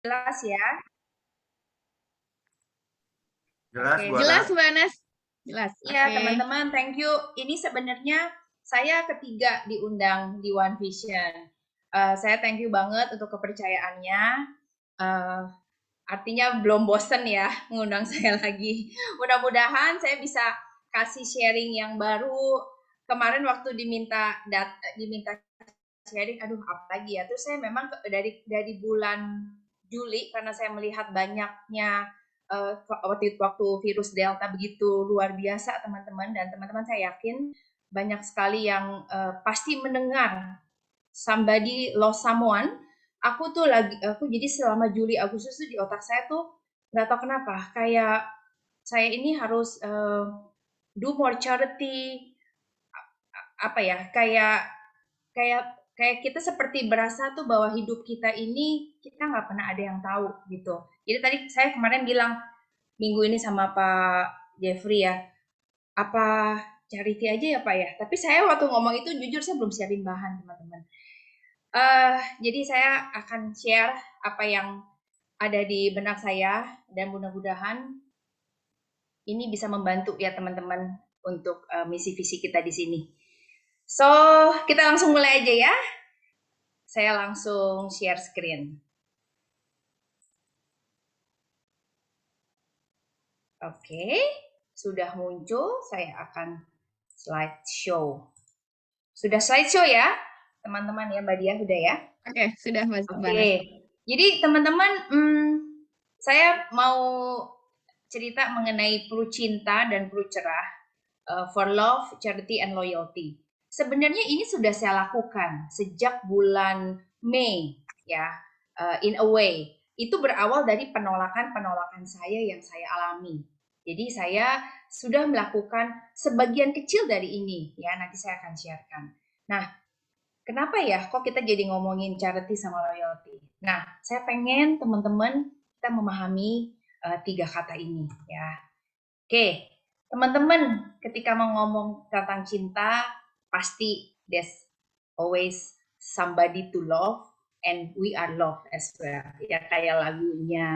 Jelas ya? Jelas, Oke, Bu jelas. Ana? Jelas, Mbak Anas. Jelas. Ya, Oke. teman-teman, thank you. Ini sebenarnya saya ketiga diundang di One Vision. Saya thank you banget untuk kepercayaannya. Eh, Artinya belum bosen ya mengundang saya lagi. Mudah-mudahan saya bisa kasih sharing yang baru. Kemarin waktu diminta sharing, aduh apa lagi ya. Terus saya memang dari bulan Juli karena saya melihat banyaknya waktu virus Delta begitu luar biasa teman-teman, dan teman-teman saya yakin banyak sekali yang pasti mendengar somebody lost someone. Aku jadi selama Juli Agustus tuh di otak saya tuh nggak tahu kenapa kayak saya ini harus do more charity, apa ya, kayak kayak kayak kita seperti berasa tuh bahwa hidup kita ini kita nggak pernah ada yang tahu gitu. Jadi tadi saya kemarin bilang minggu ini sama Pak Jeffrey ya, apa charity aja ya Pak ya. Tapi saya waktu ngomong itu jujur saya belum siapin bahan teman-teman. Jadi saya akan share apa yang ada di benak saya dan mudah-mudahan ini bisa membantu ya teman-teman untuk misi visi kita di sini. So, kita langsung mulai aja ya. Saya langsung share screen. Oke, sudah muncul. Saya akan slideshow. Sudah slideshow ya, teman-teman ya, Mbak Dia, sudah ya? Oke, sudah Mbak Oke, Anas. jadi teman-teman, saya mau cerita mengenai perlu cinta dan perlu cerah, for love, charity, and loyalty. Sebenarnya ini sudah saya lakukan sejak bulan Mei, ya, in a way. Itu berawal dari penolakan-penolakan saya yang saya alami. Jadi saya sudah melakukan sebagian kecil dari ini, ya nanti saya akan sharekan. Nah, kenapa ya kok kita jadi ngomongin charity sama loyalty? Nah, saya pengen teman-teman kita memahami tiga kata ini, ya. Oke, teman-teman, ketika mau ngomong tentang cinta, pasti there's always somebody to love and we are loved as well. Ya kayak lagunya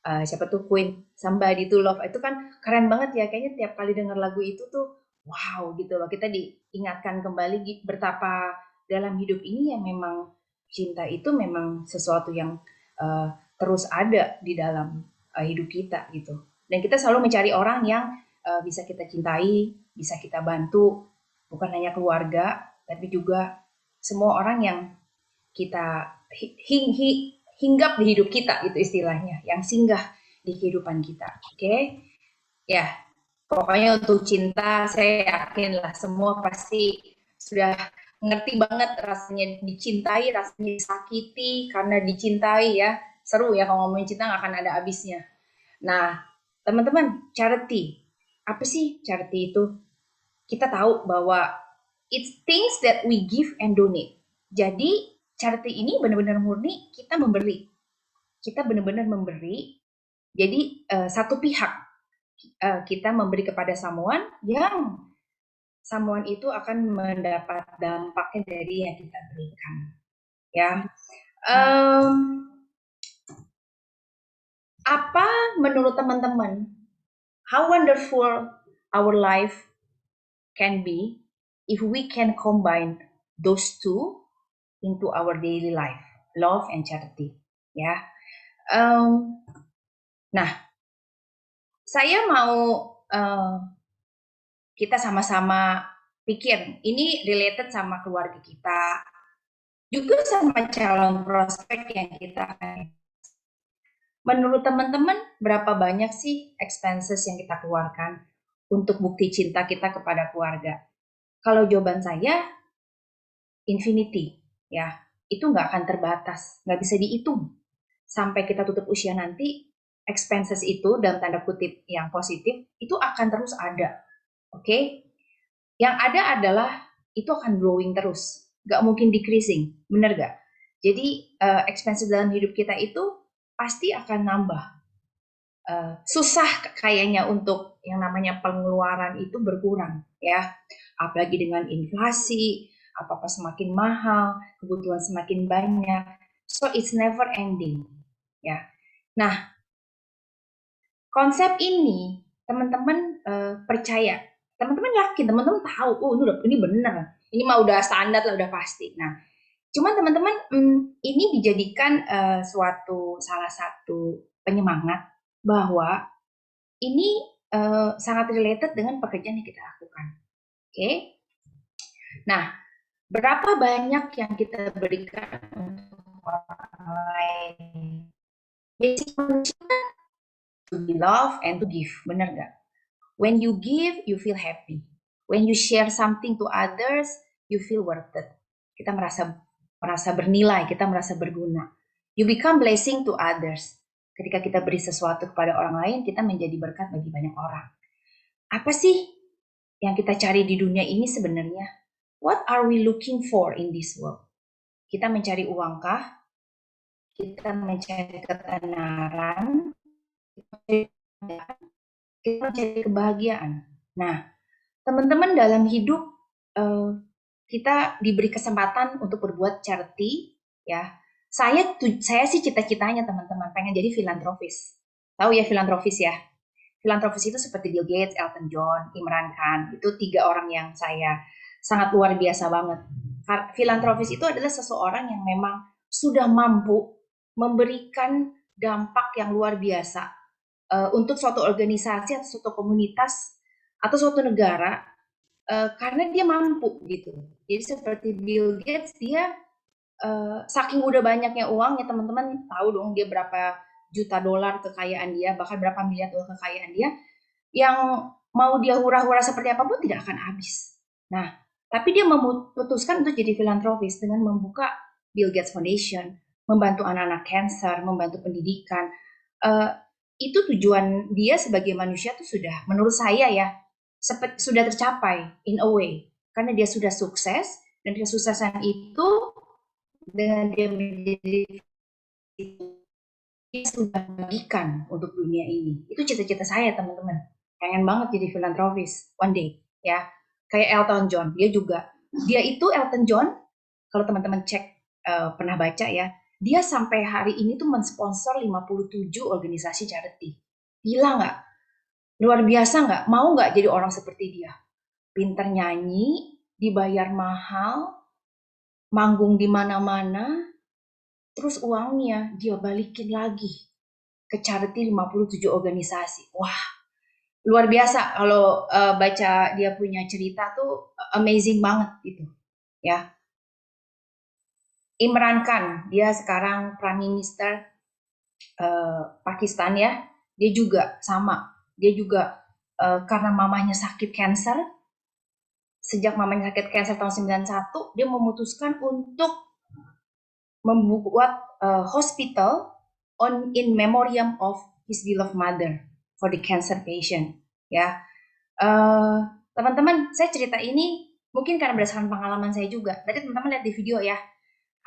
siapa tuh Queen, Somebody to Love, itu kan keren banget ya. Kayaknya tiap kali dengar lagu itu tuh wow gitu loh. Kita diingatkan kembali betapa dalam hidup ini yang memang cinta itu memang sesuatu yang terus ada di dalam hidup kita gitu. Dan kita selalu mencari orang yang bisa kita cintai, bisa kita bantu, bukan hanya keluarga, tapi juga semua orang yang kita hinggap di hidup kita, itu istilahnya, yang singgah di kehidupan kita. Oke, ya pokoknya untuk cinta saya yakin lah semua pasti sudah ngerti banget rasanya dicintai, rasanya disakiti karena dicintai ya. Seru ya kalau ngomongin cinta, nggak akan ada habisnya. Nah, teman-teman, charity. Apa sih charity itu? Kita tahu bahwa it's things that we give and donate. Jadi, charity ini benar-benar murni kita memberi. Kita benar-benar memberi. Jadi, satu pihak kita memberi kepada someone yang someone itu akan mendapat dampaknya dari yang kita berikan. Ya. Apa menurut teman-teman? How wonderful our life can be if we can combine those two into our daily life, love and charity. Ya. Nah, saya mau kita sama-sama pikir ini related sama keluarga kita, juga sama calon prospek yang kita akan. Menurut teman-teman, berapa banyak sih expenses yang kita keluarkan untuk bukti cinta kita kepada keluarga? Kalau jawaban saya, infinity, ya. Itu nggak akan terbatas, nggak bisa dihitung. Sampai kita tutup usia nanti, expenses itu dalam tanda kutip yang positif, itu akan terus ada. Oke? Yang ada adalah itu akan growing terus, nggak mungkin decreasing, bener nggak? Jadi expenses dalam hidup kita itu pasti akan nambah. Susah kayaknya untuk yang namanya pengeluaran itu berkurang, ya. Apalagi dengan inflasi, apa-apa semakin mahal, kebutuhan semakin banyak. So it's never ending. ya. Nah, konsep ini teman-teman percaya, teman-teman yakin, teman-teman tahu, oh ini benar, ini mah udah standar lah, udah pasti. Nah, cuman teman-teman ini dijadikan salah satu penyemangat bahwa ini sangat related dengan pekerjaan yang kita lakukan. Oke, nah berapa banyak yang kita berikan untuk orang lain? Basic manusia to be love and to give, benar nggak? When you give, you feel happy. When you share something to others, you feel worth it. Kita merasa bernilai, kita merasa berguna. You become blessing to others. Ketika kita beri sesuatu kepada orang lain, kita menjadi berkat bagi banyak orang. Apa sih yang kita cari di dunia ini sebenarnya? What are we looking for in this world? Kita mencari uangkah? Kita mencari ketenaran? Kita mencari kebahagiaan. Nah, teman-teman dalam hidup kita diberi kesempatan untuk berbuat charity, ya. Saya sih cita-citanya teman-teman pengen jadi filantropis. Tahu ya filantropis ya? Filantropis itu seperti Bill Gates, Elton John, Imran Khan. Itu 3 orang yang saya sangat luar biasa banget. Filantropis itu adalah seseorang yang memang sudah mampu memberikan dampak yang luar biasa untuk suatu organisasi atau suatu komunitas atau suatu negara karena dia mampu gitu. Jadi seperti Bill Gates, dia saking udah banyaknya uangnya, teman-teman tahu dong dia berapa juta dolar kekayaan dia, bahkan berapa miliar dolar kekayaan dia, yang mau dia hura-hura seperti apapun tidak akan habis. Nah, tapi dia memutuskan untuk jadi filantropis dengan membuka Bill Gates Foundation, membantu anak-anak cancer, membantu pendidikan. Itu tujuan dia sebagai manusia tuh sudah, menurut saya ya, sudah tercapai in a way. Karena dia sudah sukses, dan kesuksesan itu dengan dia menjadi dia sudah bagikan untuk dunia ini. Itu cita-cita saya teman-teman. Pengen banget jadi filantropis one day ya. Kayak Elton John, dia itu Elton John kalau teman-teman cek pernah baca ya, dia sampai hari ini tuh mensponsor 57 organisasi charity. Gila nggak? Luar biasa nggak? Mau nggak jadi orang seperti dia? Pinter nyanyi, dibayar mahal, manggung di mana-mana, terus uangnya dia balikin lagi ke charity 57 organisasi. Wah, luar biasa kalau baca dia punya cerita tuh amazing banget gitu. Ya. Imran Khan, dia sekarang Prime Minister Pakistan ya. Dia juga sama. Dia juga karena mamanya sakit kanker, sejak mamanya sakit kanker tahun 91, dia memutuskan untuk membuat hospital in memoriam of his beloved mother for the cancer patient. Ya, teman-teman, saya cerita ini mungkin karena berdasarkan pengalaman saya juga. Tadi teman-teman lihat di video ya,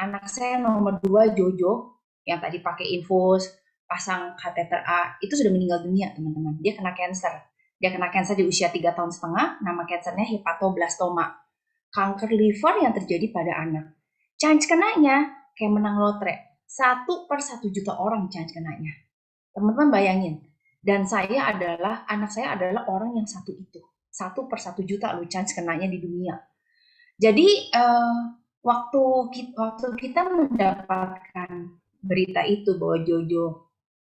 anak saya nomor 2 Jojo yang tadi pakai infus, pasang kateter A, itu sudah meninggal dunia teman-teman. Dia kena cancer. Dia kena cancer di usia 3,5 tahun. Nama cancernya hepatoblastoma. Kanker liver yang terjadi pada anak. Chance kenanya kayak menang lotre. 1/1 juta orang chance kenanya. Teman-teman bayangin. Dan anak saya adalah orang yang satu itu. 1/1 juta loh chance kenanya di dunia. Jadi waktu kita mendapatkan berita itu bahwa Jojo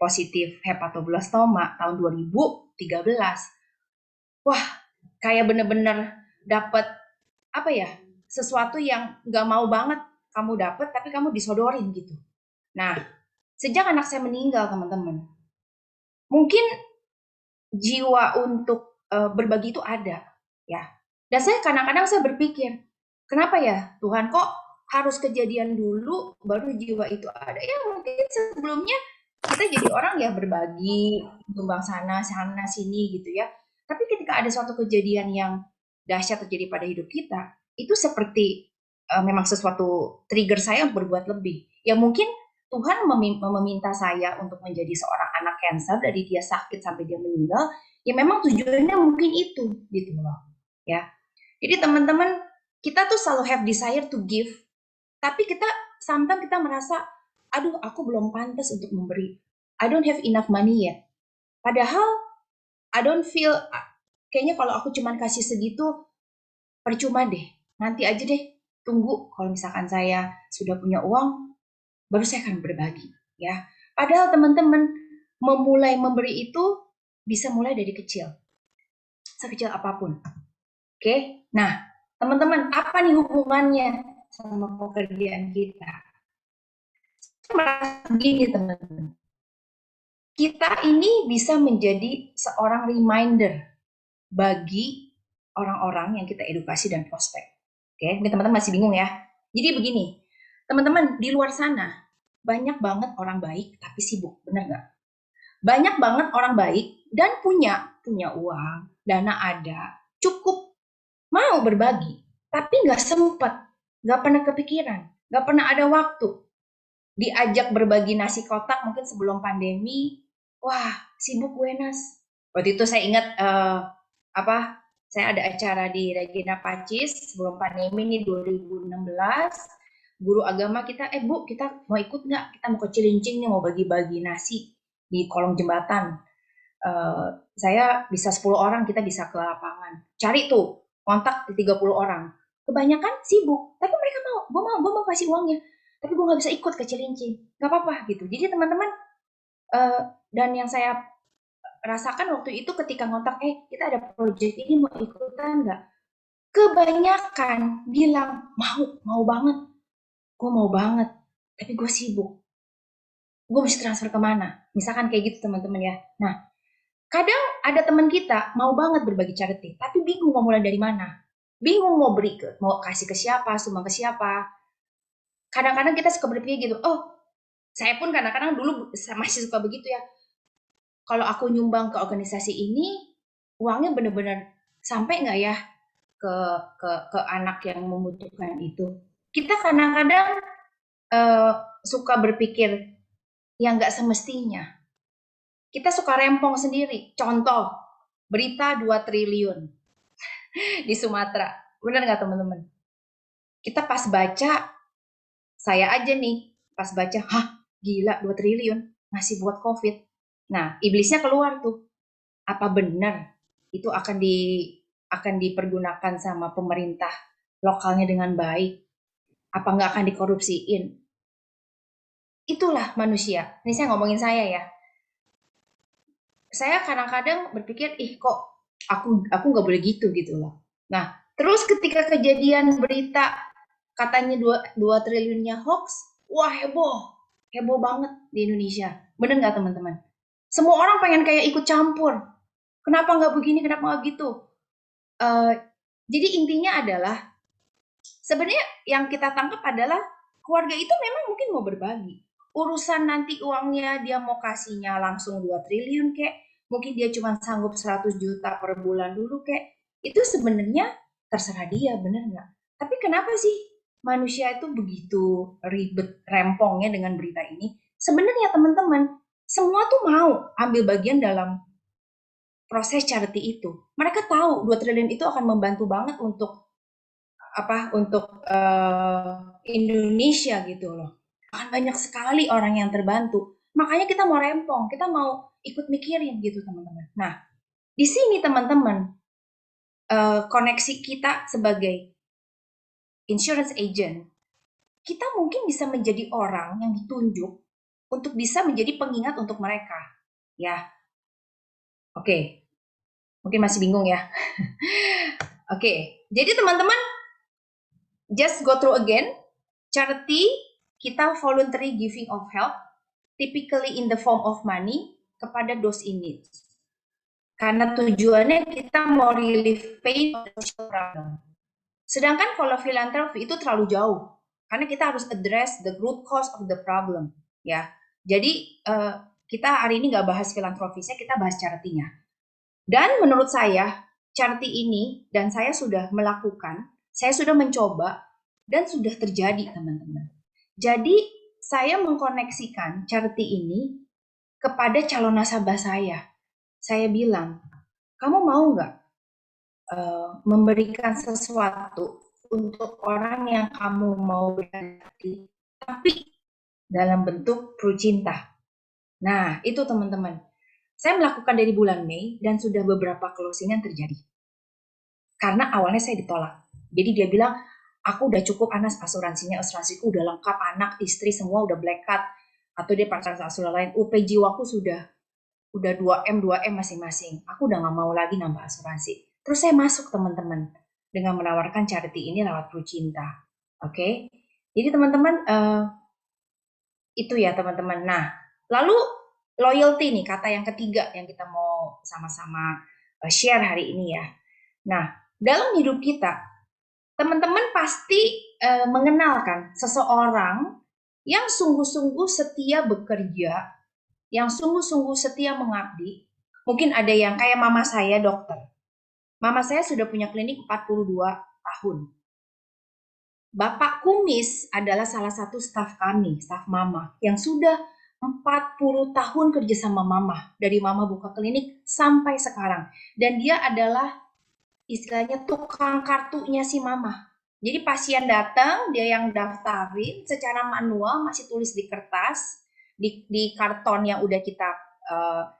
positif hepatoblastoma tahun 2013, wah kayak bener-bener dapet apa ya, sesuatu yang nggak mau banget kamu dapet tapi kamu disodorin gitu. Nah, sejak anak saya meninggal teman-teman, mungkin jiwa untuk berbagi itu ada ya. Dan saya kadang-kadang saya berpikir, kenapa ya Tuhan kok harus kejadian dulu baru jiwa itu ada? Ya mungkin sebelumnya kita jadi orang ya berbagi, tumbang sana, sana, sini gitu ya. Tapi ketika ada suatu kejadian yang dahsyat terjadi pada hidup kita, itu seperti memang sesuatu trigger saya untuk berbuat lebih. Ya mungkin Tuhan meminta saya untuk menjadi seorang anak cancer dari dia sakit sampai dia meninggal, ya memang tujuannya mungkin itu gitu loh. Ya. Jadi teman-teman, kita tuh selalu have desire to give, tapi sometimes kita merasa aduh aku belum pantas untuk memberi. I don't have enough money yet. Padahal I don't feel, kayaknya kalau aku cuman kasih segitu, percuma deh. Nanti aja deh, tunggu kalau misalkan saya sudah punya uang, baru saya akan berbagi. Ya, padahal teman-teman memulai memberi itu bisa mulai dari kecil, sekecil apapun. Oke, nah teman-teman, apa nih hubungannya sama pekerjaan kita? Saya merasa begini teman-teman, kita ini bisa menjadi seorang reminder bagi orang-orang yang kita edukasi dan prospek. Oke, ini teman-teman masih bingung ya. Jadi begini, teman-teman di luar sana banyak banget orang baik tapi sibuk, benar nggak? Banyak banget orang baik dan punya uang, dana ada, cukup mau berbagi, tapi nggak sempat, nggak pernah kepikiran, nggak pernah ada waktu. Diajak berbagi nasi kotak mungkin sebelum pandemi, wah sibuk Wenas. Waktu itu saya ingat apa? Saya ada acara di Regina Pacis sebelum pandemi nih 2016. Guru agama kita, Bu, kita mau ikut nggak? Kita mau ke Cilincing nih, mau bagi-bagi nasi di kolong jembatan. Saya bisa 10 orang, kita bisa ke lapangan. Cari tuh, kontak di 30 orang. Kebanyakan sibuk, tapi mereka gue mau kasih uangnya. Tapi gue nggak bisa ikut ke Cilincing. Nggak apa-apa gitu. Jadi teman-teman, dan yang saya rasakan waktu itu ketika ngontak, kita ada project ini mau ikutan nggak? Kebanyakan bilang, mau banget. Gue mau banget, tapi gue sibuk. Gue mesti transfer kemana? Misalkan kayak gitu teman-teman ya. Nah, kadang ada teman kita mau banget berbagi charity, tapi bingung mau mulai dari mana. Bingung mau kasih ke siapa, sumbang ke siapa. Kadang-kadang kita suka berpikir gitu, oh saya pun kadang-kadang dulu masih suka begitu ya. Kalau aku nyumbang ke organisasi ini, uangnya benar-benar sampai nggak ya ke ke anak yang membutuhkan itu. Kita kadang-kadang eh, suka berpikir yang nggak semestinya. Kita suka rempong sendiri. Contoh, berita 2 triliun di Sumatera. Benar nggak teman-teman? Kita pas baca, saya aja nih, pas baca, hah gila 2 triliun masih buat COVID. Nah, iblisnya keluar tuh. Apa benar itu akan dipergunakan sama pemerintah lokalnya dengan baik? Apa nggak akan dikorupsiin? Itulah manusia. Ini saya ngomongin saya ya. Saya kadang-kadang berpikir, ih kok aku nggak boleh gitu loh. Nah, terus ketika kejadian berita katanya 2 triliunnya hoax, wah heboh banget di Indonesia. Bener nggak teman-teman? Semua orang pengen kayak ikut campur. Kenapa nggak begini, kenapa nggak gitu? Uh, jadi intinya adalah sebenarnya yang kita tangkap adalah keluarga itu memang mungkin mau berbagi. Urusan nanti uangnya dia mau kasihnya langsung 2 triliun kek, mungkin dia cuma sanggup 100 juta per bulan dulu kek. Itu sebenarnya terserah dia, bener nggak? Tapi kenapa sih manusia itu begitu ribet rempongnya dengan berita ini? Sebenarnya teman-teman, semua tuh mau ambil bagian dalam proses charity itu. Mereka tahu 2 triliun itu akan membantu banget untuk Indonesia gitu loh. Akan banyak sekali orang yang terbantu. Makanya kita mau rempong, kita mau ikut mikirin gitu teman-teman. Nah, di sini teman-teman, koneksi kita sebagai insurance agent, kita mungkin bisa menjadi orang yang ditunjuk untuk bisa menjadi pengingat untuk mereka. Ya, oke. Mungkin masih bingung ya. Oke, jadi teman-teman, just go through again. Charity, kita voluntary giving of help, typically in the form of money, kepada those in need. Karena tujuannya kita mau relieve pain of the social problem. Sedangkan kalau filantropi itu terlalu jauh, karena kita harus address the root cause of the problem. Ya, jadi kita hari ini nggak bahas filantropisnya, kita bahas charity-nya. Dan menurut saya, charity ini, dan saya sudah melakukan, saya sudah mencoba, dan sudah terjadi teman-teman. Jadi saya mengkoneksikan charity ini kepada calon nasabah saya. Saya bilang, kamu mau nggak memberikan sesuatu untuk orang yang kamu mau berkati, tapi dalam bentuk Prucinta. Nah, itu teman-teman. Saya melakukan dari bulan Mei dan sudah beberapa closingan terjadi. Karena awalnya saya ditolak. Jadi dia bilang, aku udah cukup Anas asuransiku udah lengkap, anak, istri semua udah black card. Atau dia pacaran asuransi lain, UP jiwaku udah 2M masing-masing. Aku udah nggak mau lagi nambah asuransi. Terus saya masuk teman-teman dengan menawarkan charity ini lewat Prucinta. Oke, jadi teman-teman itu ya teman-teman. Nah, lalu loyalty nih kata yang ketiga yang kita mau sama-sama share hari ini ya. Nah, dalam hidup kita, teman-teman pasti mengenalkan seseorang yang sungguh-sungguh setia bekerja, yang sungguh-sungguh setia mengabdi. Mungkin ada yang kayak mama saya dokter. Mama saya sudah punya klinik 42 tahun. Bapak Kumis adalah salah satu staf kami, staf mama, yang sudah 40 tahun kerja sama mama. Dari mama buka klinik sampai sekarang. Dan dia adalah istilahnya tukang kartunya si mama. Jadi pasien datang, dia yang daftarin secara manual, masih tulis di kertas, di karton yang udah kita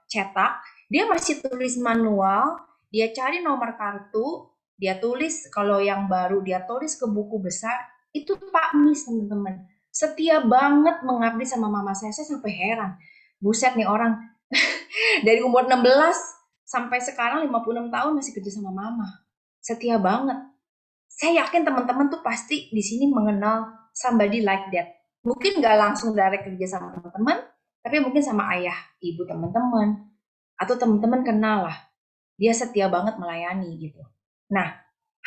cetak. Dia masih tulis manual, dia cari nomor kartu, dia tulis kalau yang baru dia tulis ke buku besar. Itu Pak Mis teman-teman. Setia banget mengabdi sama mama saya sampai heran. Buset nih orang dari umur 16 sampai sekarang 56 tahun masih kerja sama mama. Setia banget. Saya yakin teman-teman tuh pasti di sini mengenal somebody like that. Mungkin nggak langsung direct kerja sama teman-teman, tapi mungkin sama ayah, ibu teman-teman, atau teman-teman kenal lah. Dia setia banget melayani gitu. Nah,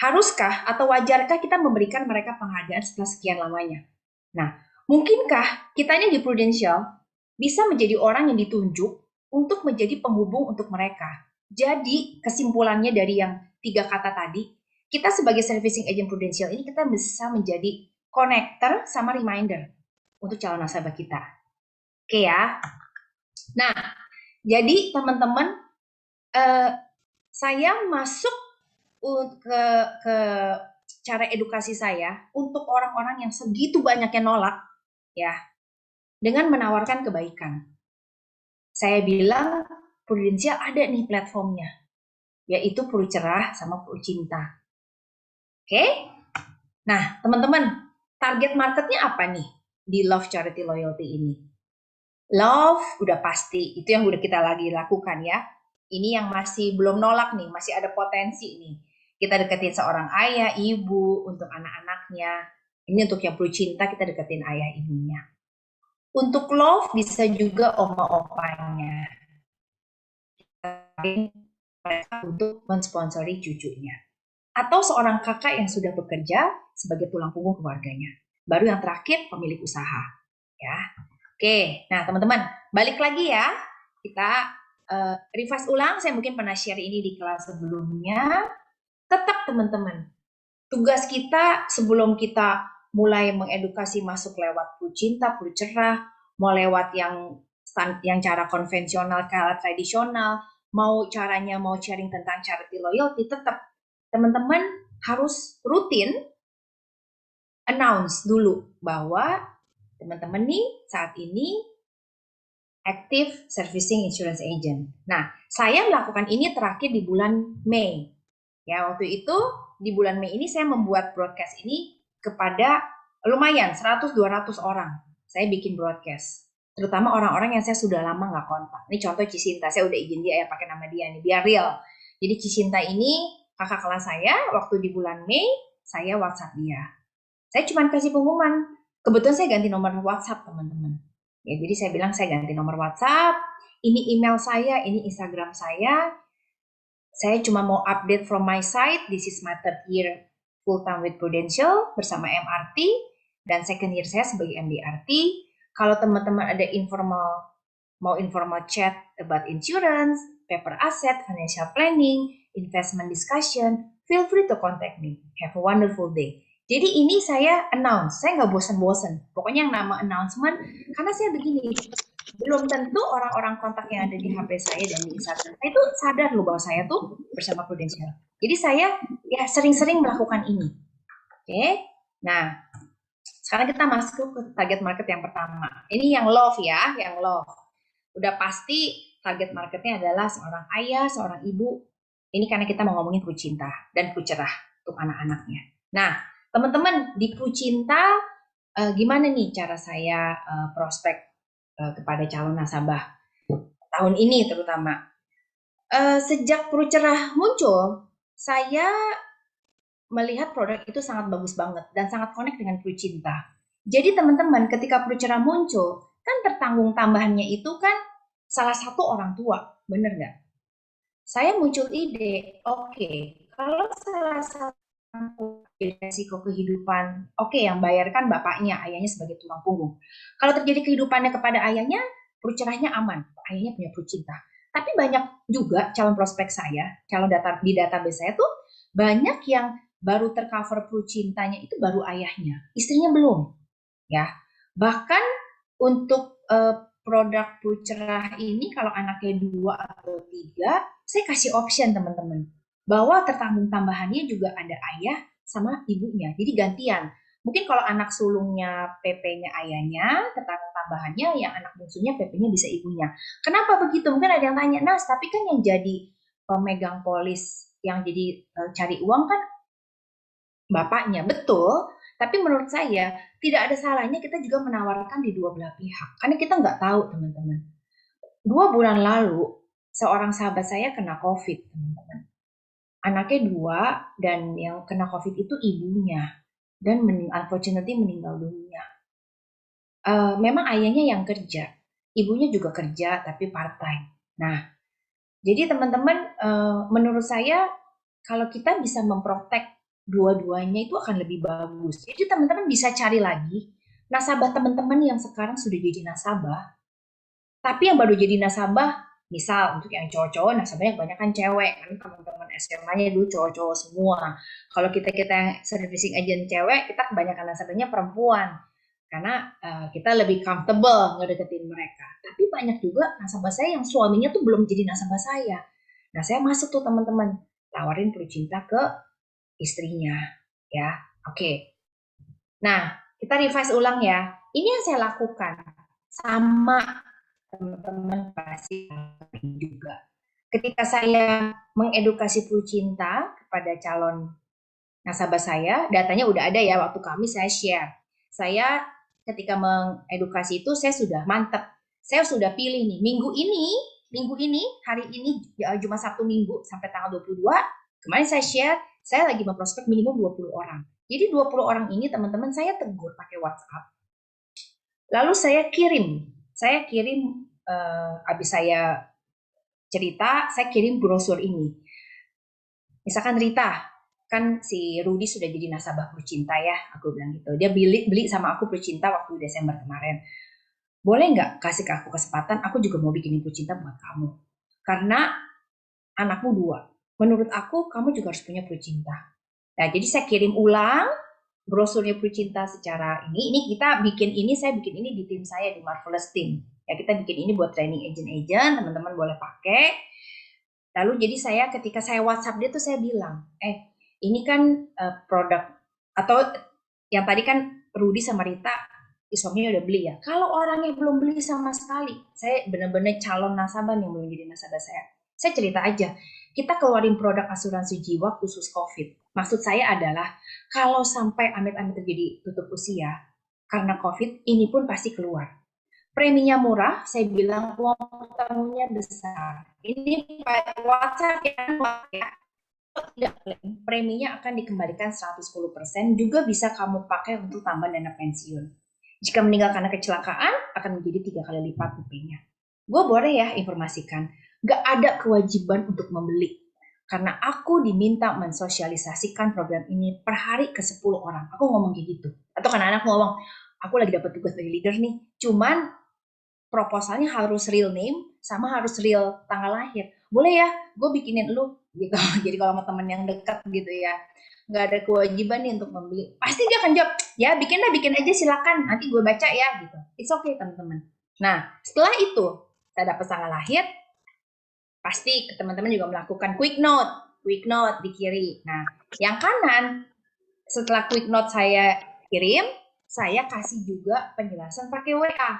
haruskah atau wajarkah kita memberikan mereka penghargaan setelah sekian lamanya? Nah, mungkinkah kitanya di Prudential bisa menjadi orang yang ditunjuk untuk menjadi penghubung untuk mereka? Jadi, kesimpulannya dari yang 3 kata tadi, kita sebagai servicing agent Prudential ini kita bisa menjadi connector sama reminder untuk calon nasabah kita. Oke ya. Nah, jadi teman-teman, saya masuk ke cara edukasi saya untuk orang-orang yang segitu banyaknya nolak, ya, dengan menawarkan kebaikan. Saya bilang, Prudensial ada nih platformnya, yaitu Prucerah sama Prucinta. Oke? Nah, teman-teman, target marketnya apa nih di Love Charity Loyalty ini? Love, udah pasti, itu yang udah kita lagi lakukan ya. Ini yang masih belum nolak nih, masih ada potensi nih. Kita deketin seorang ayah, ibu, untuk anak-anaknya. Ini untuk yang Prucinta, kita deketin ayah, ibunya. Untuk love, bisa juga oma-opanya. Mereka untuk mensponsori cucunya. Atau seorang kakak yang sudah bekerja sebagai tulang punggung keluarganya. Baru yang terakhir, pemilik usaha. Ya. Oke, nah teman-teman, balik lagi ya. Kita revise ulang, saya mungkin pernah share ini di kelas sebelumnya. Tetap teman-teman, tugas kita sebelum kita mulai mengedukasi masuk lewat Prucinta, Prucerah, mau lewat yang cara konvensional, cara tradisional, mau caranya mau sharing tentang charity loyalty, tetap teman-teman harus rutin announce dulu bahwa teman-teman nih saat ini active servicing insurance agent. Nah, saya melakukan ini terakhir di bulan Mei. Ya, waktu itu di bulan Mei ini saya membuat broadcast ini kepada lumayan 100-200 orang. Saya bikin broadcast. Terutama orang-orang yang saya sudah lama nggak kontak. Ini contoh Cisinta, saya udah izin dia ya pakai nama dia nih, biar real. Jadi Cisinta ini kakak kelas saya, waktu di bulan Mei, saya WhatsApp dia. Saya cuma kasih pengumuman. Kebetulan saya ganti nomor WhatsApp, teman-teman. Ya, jadi saya bilang saya ganti nomor WhatsApp, ini email saya, ini Instagram saya. Saya cuma mau update from my side, this is my third year full time with Prudential bersama MRT, dan second year saya sebagai MDRT. Kalau teman-teman ada mau informal chat about insurance, paper asset, financial planning, investment discussion, feel free to contact me. Have a wonderful day. Jadi ini saya announce, saya nggak bosan-bosan. Pokoknya yang nama announcement, karena saya begini, belum tentu orang-orang kontak yang ada di HP saya dan di Instagram saya itu sadar loh bahwa saya tuh bersama Prudential. Jadi saya ya sering-sering melakukan ini. Oke. Nah, Sekarang kita masuk ke target market yang pertama. Ini yang love ya, yang love. Udah pasti target marketnya adalah seorang ayah, seorang ibu. Ini karena kita mau ngomongin Kru Cinta dan Kru Cerah untuk anak-anaknya. Nah, teman-teman di Kru Cinta, gimana nih cara saya prospek kepada calon nasabah tahun ini terutama? Sejak Kru Cerah muncul, saya melihat produk itu sangat bagus banget dan sangat connect dengan Kru Cinta. Jadi teman-teman, ketika Kru Cerah muncul, kan tertanggung tambahannya itu kan salah satu orang tua, bener nggak? Saya muncul ide, oke, kalau salah satu resiko kehidupan, oke, yang bayarkan bapaknya, ayahnya sebagai tulang punggung. Kalau terjadi kehidupannya kepada ayahnya, Cerahnya aman, ayahnya punya Cinta. Tapi banyak juga calon prospek saya, calon data di database saya tuh banyak yang baru tercover Cintanya itu baru ayahnya, istrinya belum, ya. Bahkan untuk produk Cerah ini kalau anaknya 2 atau 3, saya kasih option teman-teman bahwa tertanggung tambahannya juga ada ayah sama ibunya. Jadi gantian. Mungkin kalau anak sulungnya PP-nya ayahnya, tertanggung tambahannya yang anak bungsunya PP-nya bisa ibunya. Kenapa begitu? Mungkin ada yang tanya, Nas, tapi kan yang jadi pemegang polis, yang jadi cari uang kan bapaknya. Betul, tapi menurut saya tidak ada salahnya kita juga menawarkan di dua belah pihak. Karena kita nggak tahu, teman-teman. 2 bulan lalu, seorang sahabat saya kena COVID, teman-teman. Anaknya 2, dan yang kena COVID itu ibunya. Dan unfortunately meninggal dunia. Memang ayahnya yang kerja, ibunya juga kerja, tapi part-time. Nah, jadi teman-teman, menurut saya, kalau kita bisa memprotek dua-duanya itu akan lebih bagus. Jadi teman-teman bisa cari lagi nasabah teman-teman yang sekarang sudah jadi nasabah, tapi yang baru jadi nasabah, misal untuk yang cowok-cowok, nasabahnya kebanyakan cewek, kan teman-teman SMA-nya dulu cowok-cowok semua. Kalau kita yang servicing agent cewek, kita kebanyakan nasabahnya perempuan, karena kita lebih comfortable ngedeketin mereka. Tapi banyak juga nasabah saya yang suaminya tuh belum jadi nasabah saya. Nah, saya masuk tuh teman-teman, tawarin Kru Cinta ke istrinya, ya. Oke. Nah, kita revise ulang ya. Ini yang saya lakukan. Sama teman-teman pasti juga. Ketika saya mengedukasi Kru Cinta kepada calon nasabah saya, datanya udah ada ya, waktu kami saya share. Saya ketika mengedukasi itu saya sudah mantep. Saya sudah pilih nih, minggu ini, hari ini, Jumat Sabtu Minggu sampai tanggal 22, kemarin saya share, saya lagi memprospek minimum 20 orang. Jadi 20 orang ini teman-teman saya tegur pakai WhatsApp. Lalu saya kirim habis saya cerita, saya kirim brosur ini. Misalkan Rita, kan si Rudy sudah jadi nasabah Kru Cinta ya, aku bilang gitu. Dia beli sama aku Kru Cinta waktu Desember kemarin. Boleh nggak kasih ke aku kesempatan, aku juga mau bikinin Kru Cinta buat kamu. Karena anakmu 2. Menurut aku, kamu juga harus punya Kru Cinta. Nah, jadi saya kirim ulang brosurnya Kru Cinta secara ini kita bikin ini, saya bikin ini di tim saya, di Marvelous Team. Ya, kita bikin ini buat training agent-agent, teman-teman boleh pakai. Lalu jadi saya ketika saya WhatsApp dia tuh saya bilang, ini kan produk atau yang tadi kan Rudy sama Rita suaminya udah beli ya. Kalau orangnya belum beli sama sekali, saya benar-benar calon nasabah yang belum jadi nasabah saya. Saya cerita aja, kita keluarin produk asuransi jiwa khusus COVID. Maksud saya adalah kalau sampai amit-amit terjadi tutup usia karena COVID, ini pun pasti keluar. Preminya murah, saya bilang uang tamunya besar. Ini WhatsApp ya, tidak klaim, preminya akan dikembalikan 110%, juga bisa kamu pakai untuk tambah dana pensiun. Jika meninggal karena kecelakaan, akan menjadi 3 kali lipat UP-nya. Gue boleh ya informasikan, gak ada kewajiban untuk membeli. Karena aku diminta mensosialisasikan program ini per hari ke 10 orang. Aku ngomong kayak gitu. Atau kan anak ngomong, aku lagi dapat tugas dari leader nih, cuman proposalnya harus real name sama harus real tanggal lahir. Boleh ya, gue bikinin lu gitu. Jadi kalau sama temen yang dekat gitu ya, nggak ada kewajiban nih untuk membeli. Pasti dia akan jawab, ya bikin aja silakan. Nanti gue baca ya gitu. It's okay teman-teman. Nah, setelah itu saya dapat tanggal lahir, pasti teman-teman juga melakukan quick note di kiri. Nah, yang kanan setelah quick note saya kirim, saya kasih juga penjelasan pakai WA.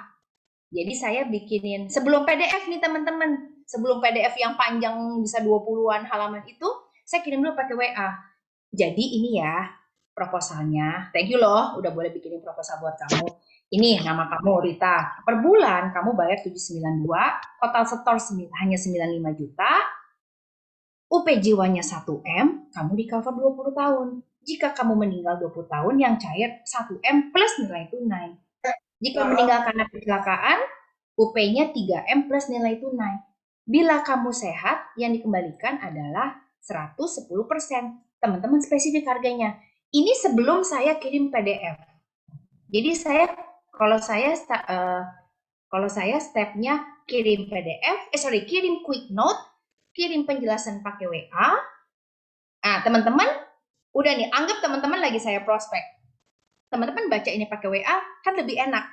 Jadi saya bikinin sebelum PDF nih teman-teman. Sebelum PDF yang panjang bisa 20-an halaman itu, saya kirim dulu pakai WA. Jadi ini ya proposalnya. Thank you loh udah boleh bikinin proposal buat kamu. Ini nama kamu Rita. Per bulan kamu bayar 792, total setor hanya 95 juta. UP jiwanya 1M, kamu di cover 20 tahun. Jika kamu meninggal 20 tahun, yang cair 1M plus nilai tunai. Jika meninggal karena kecelakaan, UP-nya 3M plus nilai tunai. Bila kamu sehat, yang dikembalikan adalah 110%. Teman-teman spesifik harganya. Ini sebelum saya kirim PDF. Jadi kalau saya stepnya kirim PDF, kirim quick note, kirim penjelasan pakai WA. Nah, teman-teman, udah nih, anggap teman-teman lagi saya prospek. Teman-teman baca ini pakai WA, kan lebih enak.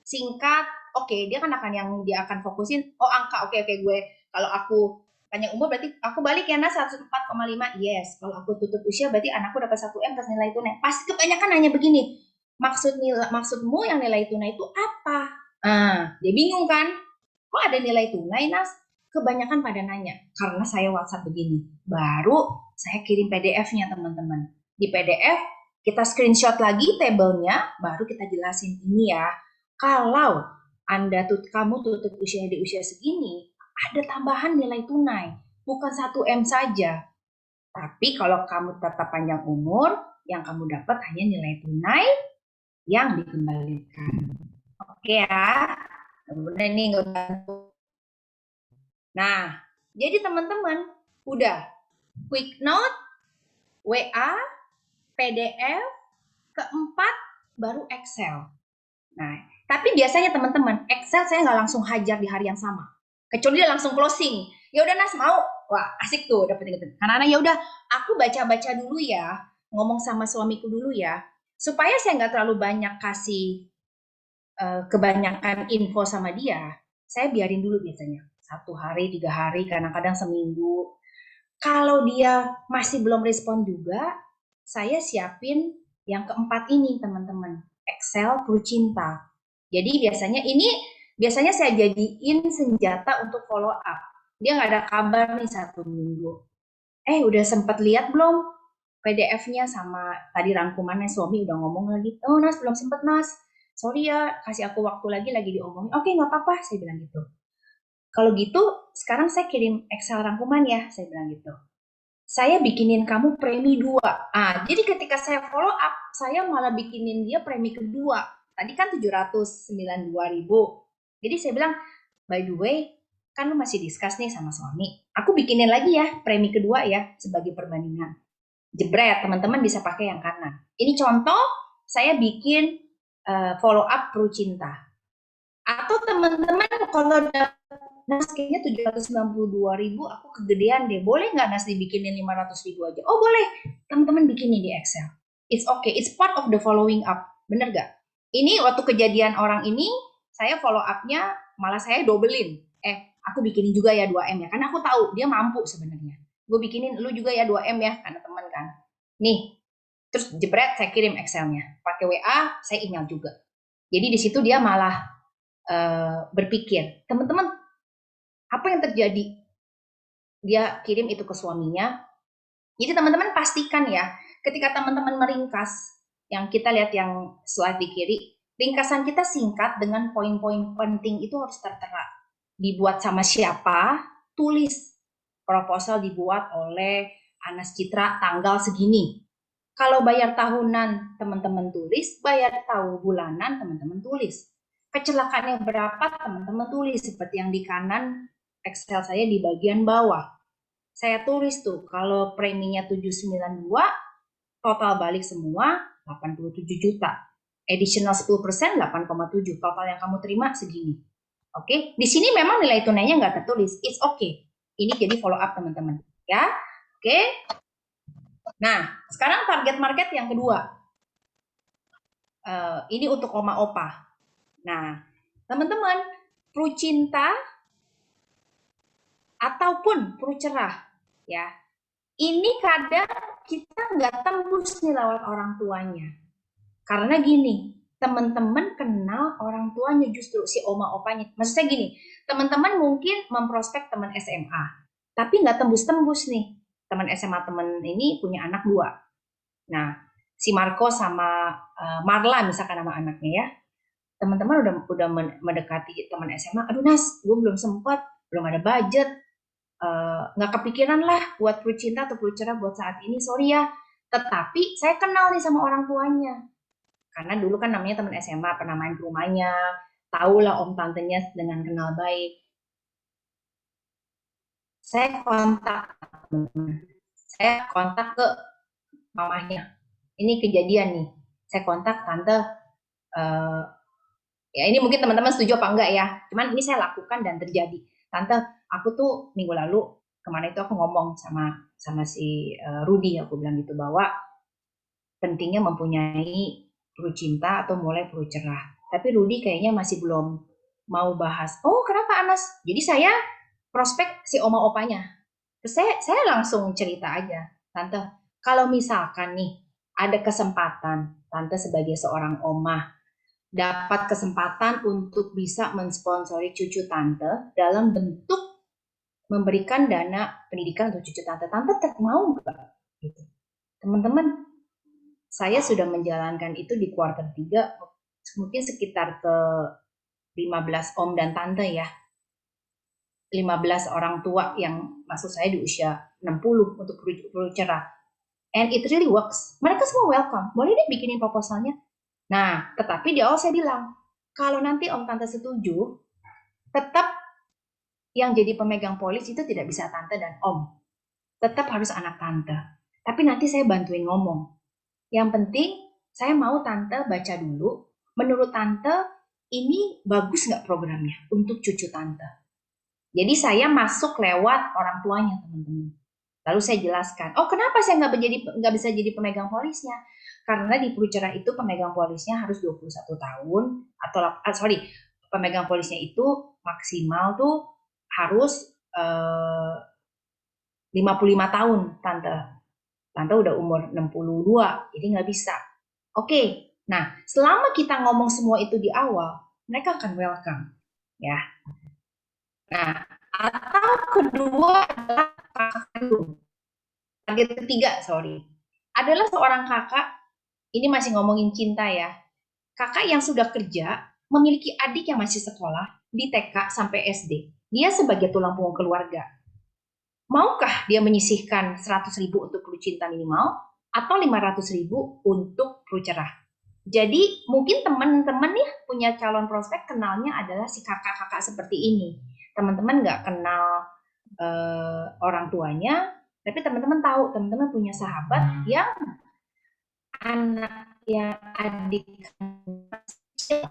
Singkat, oke, dia akan fokusin, oh angka, oke, gue, kalau aku panjang umur berarti aku balik ya Nas 104,5, yes. Kalau aku tutup usia berarti anakku dapat 1M plus nilai tunai. Pasti kebanyakan nanya begini, maksudmu yang nilai tunai itu apa? Dia bingung kan? Kok ada nilai tunai Nas? Kebanyakan pada nanya, karena saya WhatsApp begini. Baru saya kirim PDF-nya teman-teman. Di PDF kita screenshot lagi tabelnya, baru kita jelasin ini ya. Kalau kamu tutup usia di usia segini, ada tambahan nilai tunai, bukan 1M saja. Tapi kalau kamu tetap panjang umur, yang kamu dapat hanya nilai tunai yang dikembalikan. Oke ya, kemudian ini nah, jadi teman-teman, udah quick note, WA, PDF, keempat baru Excel. Nah, tapi biasanya teman-teman, Excel saya nggak langsung hajar di hari yang sama. Kecuali dia langsung closing. Ya udah Nas mau, wah asik tuh dapetin gitu. Karena ya udah, aku baca-baca dulu ya, ngomong sama suamiku dulu ya, supaya saya nggak terlalu banyak kasih kebanyakan info sama dia. Saya biarin dulu biasanya 1 hari, 3 hari, kadang-kadang seminggu. Kalau dia masih belum respon juga, saya siapin yang keempat ini teman-teman, Excel Kru Cinta. Jadi biasanya saya jadiin senjata untuk follow up. Dia nggak ada kabar nih 1 minggu. Udah sempat lihat belum PDF-nya sama tadi rangkumannya, suami udah ngomong lagi. Oh Nas belum sempet Nas. Sorry ya, kasih aku waktu lagi diomongin. Oke nggak apa-apa, saya bilang gitu. Kalau gitu, sekarang saya kirim Excel rangkuman ya, saya bilang gitu. Saya bikinin kamu premi 2. Jadi ketika saya follow up, saya malah bikinin dia premi kedua. Tadi kan 792.000. Jadi saya bilang, by the way, kan lu masih discuss nih sama suami. Aku bikinin lagi ya, premi kedua ya, sebagai perbandingan. Jebret, teman-teman bisa pakai yang kanan. Ini contoh, saya bikin follow up Kru Cinta. Atau teman-teman kalau Nas kayaknya 792.000 aku kegedean deh. Boleh nggak Nas dibikinin 500.000 aja? Oh boleh. Teman-teman bikinin di Excel. It's okay. It's part of the following up. Bener gak? Ini waktu kejadian orang ini, saya follow up-nya malah saya dobelin. Aku bikinin juga ya 2M ya. Karena aku tahu dia mampu sebenarnya. Gue bikinin lu juga ya 2M ya. Karena teman kan. Nih. Terus jebret saya kirim Excel-nya. Pakai WA, saya email juga. Jadi di situ dia malah berpikir, teman-teman, apa yang terjadi? Dia kirim itu ke suaminya. Jadi teman-teman pastikan ya, ketika teman-teman meringkas, yang kita lihat yang slide di kiri, ringkasan kita singkat dengan poin-poin penting itu harus tertera. Dibuat sama siapa? Tulis. Proposal dibuat oleh Anas Citra tanggal segini. Kalau bayar tahunan, teman-teman tulis. Bayar bulanan, teman-teman tulis. Kecelakaannya berapa, teman-teman tulis. Seperti yang di kanan Excel saya di bagian bawah. Saya tulis tuh, kalau preminya 792, total balik semua 87 juta. Additional 10%, 8,7. Total yang kamu terima segini. Oke, di sini memang nilai tunainya nggak tertulis. It's okay. Ini jadi follow up teman-teman. Ya, oke. Nah, sekarang target market yang kedua. Ini untuk oma opa. Nah, teman-teman, Kru Cinta ataupun Kru Cerah, ya. Ini kadang kita nggak tembus nih lewat orang tuanya. Karena gini, teman-teman kenal orang tuanya justru si oma opanya. Maksud saya gini, teman-teman mungkin memprospek teman SMA, tapi nggak tembus-tembus nih. Teman SMA teman ini punya anak dua. Nah, si Marco sama Marla misalkan nama anaknya ya. Teman-teman udah mendekati teman SMA. Aduh Nas, gue belum sempat, belum ada budget, nggak kepikiran lah buat Peluit Cinta atau Peluit Cerah buat saat ini, sorry ya. Tetapi saya kenal nih sama orang tuanya. Karena dulu kan namanya teman SMA, pernah main ke rumahnya, tahu lah om tantenya dengan kenal baik. Saya kontak, saya kontak ke mamanya. Ini kejadian nih. Saya kontak tante, eh, ya ini mungkin teman-teman setuju apa enggak ya. Cuman ini saya lakukan dan terjadi. Tante, aku tuh minggu lalu kemana itu aku ngomong sama sama si Rudy, aku bilang gitu bahwa pentingnya mempunyai Peluit Cinta atau mulai Peluit Cerah. Tapi Rudy kayaknya masih belum mau bahas. Oh, kenapa Anas? Jadi saya prospek si oma opanya. Terus saya langsung cerita aja, Tante, kalau misalkan nih ada kesempatan, Tante sebagai seorang oma dapat kesempatan untuk bisa mensponsori cucu Tante dalam bentuk memberikan dana pendidikan untuk cucu Tante. Tante mau nggak? Gitu. Teman-teman, saya sudah menjalankan itu di kuartal 3, mungkin sekitar ke 15 om dan tante ya. 15 orang tua yang maksud saya di usia 60 untuk Peluit Cerah. And it really works. Mereka semua welcome. Boleh deh bikinin proposalnya. Nah, tetapi di awal saya bilang, kalau nanti om tante setuju, tetap yang jadi pemegang polis itu tidak bisa tante dan om. Tetap harus anak tante. Tapi nanti saya bantuin ngomong. Yang penting, saya mau tante baca dulu. Menurut tante, ini bagus nggak programnya untuk cucu tante? Jadi saya masuk lewat orang tuanya, teman-teman. Lalu saya jelaskan, oh kenapa saya nggak bisa jadi pemegang polisnya? Karena di Peluit Cerah itu pemegang polisnya harus 21 tahun, atau sorry, pemegang polisnya itu maksimal tuh harus 55 tahun, Tante. Tante udah umur 62, jadi nggak bisa. Oke, nah selama kita ngomong semua itu di awal, mereka akan welcome. Ya. Nah, atau kedua adalah kakak kandung. Target ketiga, sorry, adalah seorang kakak, ini masih ngomongin cinta ya, kakak yang sudah kerja, memiliki adik yang masih sekolah di TK sampai SD. Dia sebagai tulang punggung keluarga. Maukah dia menyisihkan 100.000 untuk Peluit Cinta minimal atau 500.000 untuk Peluit Cerah? Jadi mungkin teman-teman nih punya calon prospek kenalnya adalah si kakak-kakak seperti ini. Teman-teman nggak kenal orang tuanya, tapi teman-teman tahu teman-teman punya sahabat yang anak yang adik kecil.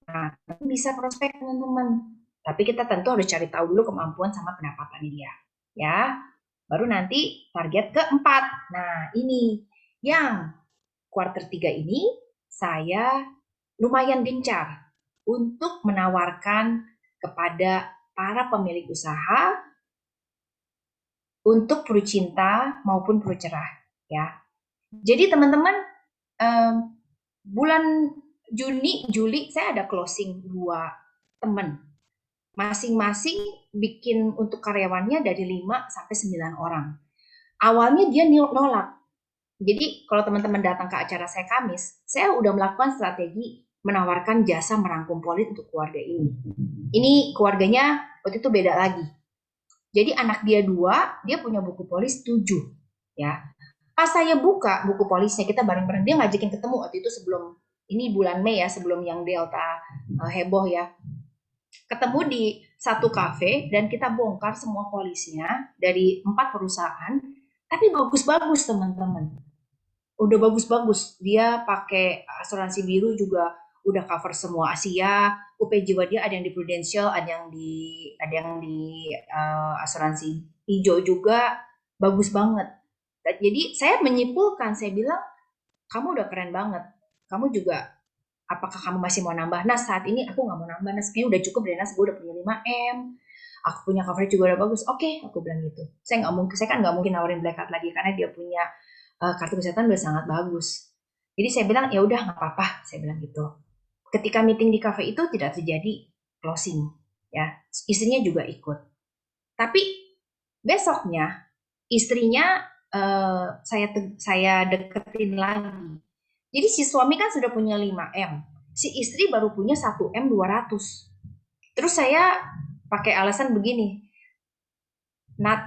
Nah, bisa prospek teman-teman. Tapi kita tentu harus cari tahu dulu kemampuan sama pendapatan dia. Ya, baru nanti target keempat. Nah, ini yang kuartal 3 ini saya lumayan gencar untuk menawarkan kepada para pemilik usaha untuk Peluit Cinta maupun Peluit Cerah. Ya, jadi teman-teman, bulan Juni, Juli saya ada closing 2 teman. Masing-masing bikin untuk karyawannya dari 5 sampai 9 orang. Awalnya dia nolak. Jadi kalau teman-teman datang ke acara saya Kamis, saya udah melakukan strategi menawarkan jasa merangkum polis untuk keluarga ini. Ini keluarganya waktu itu beda lagi. Jadi anak dia 2, dia punya buku polis 7. Ya, pas saya buka buku polisnya, kita bareng-bareng, dia ngajakin ketemu waktu itu sebelum, ini bulan Mei ya, sebelum yang Delta heboh ya, ketemu di satu kafe dan kita bongkar semua polisnya dari 4 perusahaan, tapi bagus-bagus teman-teman, udah bagus-bagus, dia pakai asuransi biru juga udah cover semua Asia, UP Jiwa dia ada yang di Prudential, ada yang di asuransi hijau juga, bagus banget. Jadi saya menyimpulkan, saya bilang, kamu udah keren banget. Kamu juga, apakah kamu masih mau nambah? Nah, saat ini aku nggak mau nambah. Nah, kayaknya udah cukup deh, Nas. Gue udah punya 5M. Aku punya coverage juga udah bagus. Oke, aku bilang gitu. Saya kan nggak mungkin nawarin black card lagi karena dia punya kartu kesehatan udah sangat bagus. Jadi saya bilang, ya udah nggak apa-apa, saya bilang gitu. Ketika meeting di cafe itu tidak terjadi closing, ya. Istrinya juga ikut. Tapi besoknya istrinya saya deketin lagi. Jadi si suami kan sudah punya 5M, si istri baru punya 1M 200. Terus saya pakai alasan begini, Nat,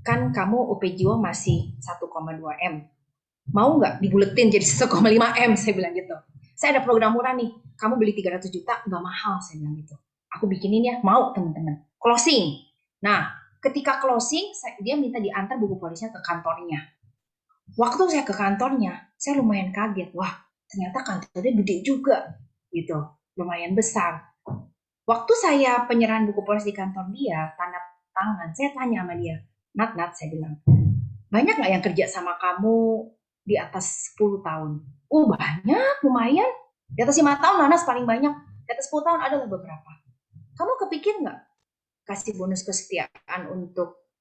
kan kamu UP Jiwa masih 1,2M, mau nggak dibuletin jadi 1,5M, saya bilang gitu. Saya ada program murah nih, kamu beli 300 juta, nggak mahal, saya bilang gitu. Aku bikinin ya, mau teman-teman. Closing. Nah, ketika closing, dia minta diantar buku polisnya ke kantornya. Waktu saya ke kantornya, saya lumayan kaget. Wah, ternyata kantornya gede juga, gitu. Lumayan besar. Waktu saya penyerahan buku polis di kantor dia, tanda tangan, saya tanya sama dia, Nat, saya bilang, banyak nggak yang kerja sama kamu di atas 10 tahun? Oh banyak, lumayan. Di atas 5 tahun, Nanas paling banyak. Di atas 10 tahun ada beberapa. Kamu kepikir nggak kasih bonus kesetiaan untuk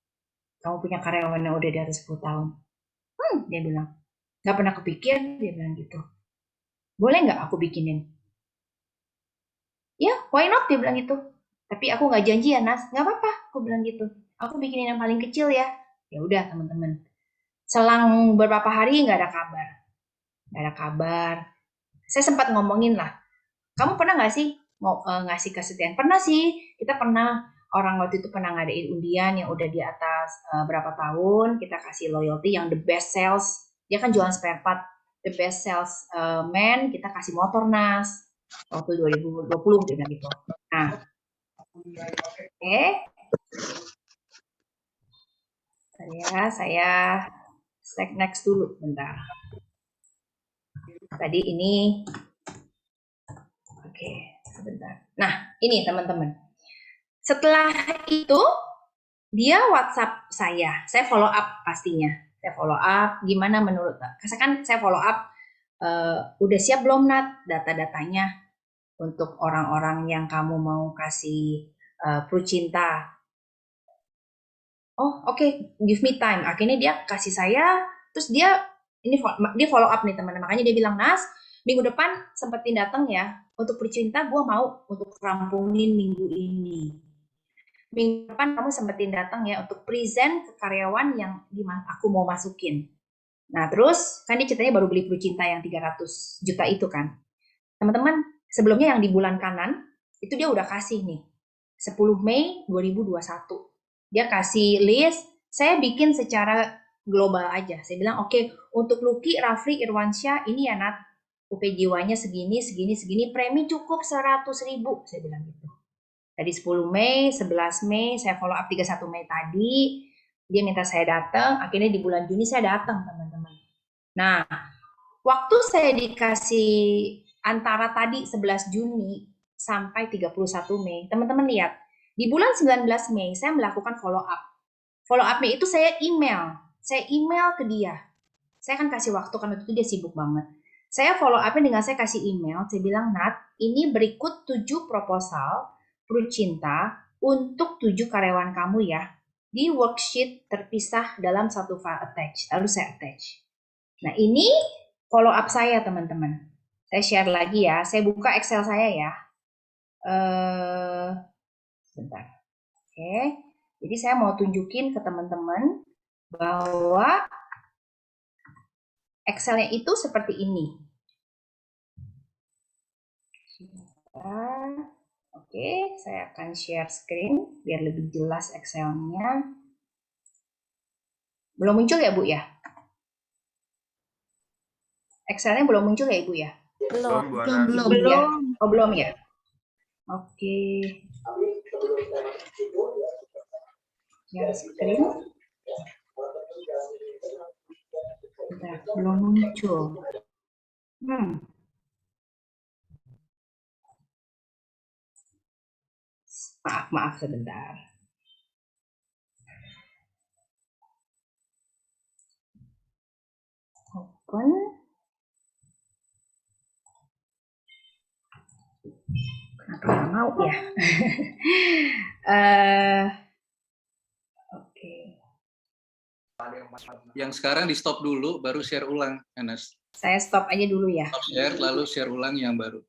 kamu punya karyawan yang udah di atas 10 tahun? Dia bilang. Nggak pernah kepikir, dia bilang gitu. Boleh nggak aku bikinin? Ya, why not, dia bilang gitu. Tapi aku nggak janji ya, Nas. Nggak apa-apa, aku bilang gitu. Aku bikinin yang paling kecil ya. Ya udah, teman-teman. Selang beberapa hari nggak ada kabar. Nggak ada kabar. Saya sempat ngomongin lah, kamu pernah nggak sih mau ngasih kesetiaan? Pernah sih, kita pernah, orang waktu itu pernah ngadain undian yang udah di atas berapa tahun, kita kasih loyalty yang the best sales, dia kan jualan spare part, the best sales man, kita kasih motor Nas, waktu 2020 dia gitu. Nah, oke, saya next dulu, bentar. Tadi ini, oke, sebentar. Nah, ini teman-teman. Setelah itu, dia WhatsApp saya follow up pastinya. Saya follow up, gimana menurut, kan saya follow up, udah siap belum Nat data-datanya untuk orang-orang yang kamu mau kasih Pru Cinta? Oh oke, give me time. Akhirnya dia kasih saya, terus dia follow up nih teman-teman. Makanya dia bilang, Nas, minggu depan sempetin datang ya, untuk Pru Cinta gue mau untuk rampungin minggu ini. Minggu depan kamu sempetin datang ya untuk present ke karyawan yang aku mau masukin. Nah terus kan dia ceritanya baru beli Pru Cinta yang 300 juta itu kan. Teman-teman, sebelumnya yang di bulan kanan itu dia udah kasih nih 10 Mei 2021. Dia kasih list, saya bikin secara global aja. Saya bilang oke, untuk Lucky, Rafli, Irwansyah ini ya Nat, UP jiwanya segini, segini, segini, premi cukup 100.000, saya bilang gitu. Tadi 10 Mei, 11 Mei, saya follow up 31 Mei tadi. Dia minta saya datang, akhirnya di bulan Juni saya datang, teman-teman. Nah, waktu saya dikasih antara tadi 11 Juni sampai 31 Mei, teman-teman lihat, di bulan 19 Mei saya melakukan follow up. Follow up-nya itu saya email ke dia. Saya kan kasih waktu, karena itu dia sibuk banget. Saya follow up-nya dengan saya kasih email, saya bilang, Nat, ini berikut 7 proposal Pru Cinta untuk 7 karyawan kamu ya, di worksheet terpisah dalam satu file attach. Lalu saya attach. Nah ini follow up saya teman-teman. Saya share lagi ya, saya buka Excel saya ya. Sebentar. Oke, jadi saya mau tunjukin ke teman-teman bahwa Excel-nya itu seperti ini. Oke, saya akan share screen biar lebih jelas Excel-nya. Belum muncul ya, Bu ya? Excel-nya belum muncul ya, Ibu ya? Belum. Ya? Oh, belum ya? Oke. Share screen. Bentar, belum muncul. Maaf sebentar. Open. Kenapa nggak mau ya? Oke. Yang sekarang di stop dulu, baru share ulang, Anas. Saya stop aja dulu ya. Stop share, lalu share ulang yang baru.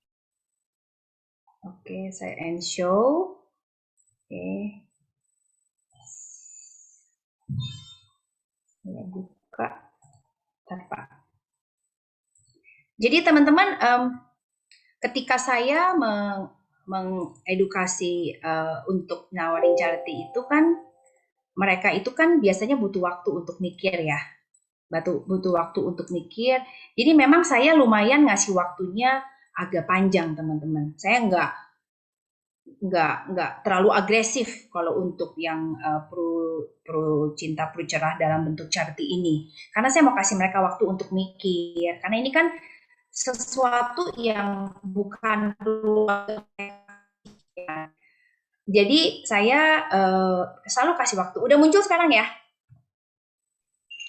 Oke, saya end show. Oke. Saya buka. Tanpa. Jadi teman-teman, ketika saya mengedukasi untuk nawarin charity itu kan, mereka itu kan biasanya butuh waktu untuk mikir ya. Butuh waktu untuk mikir. Jadi memang saya lumayan ngasih waktunya agak panjang teman-teman. Saya nggak terlalu agresif kalau untuk yang pro cinta pro cerah dalam bentuk charity ini. Karena saya mau kasih mereka waktu untuk mikir. Karena ini kan sesuatu yang bukan keluarga mereka. Jadi saya selalu kasih waktu. Udah muncul sekarang ya?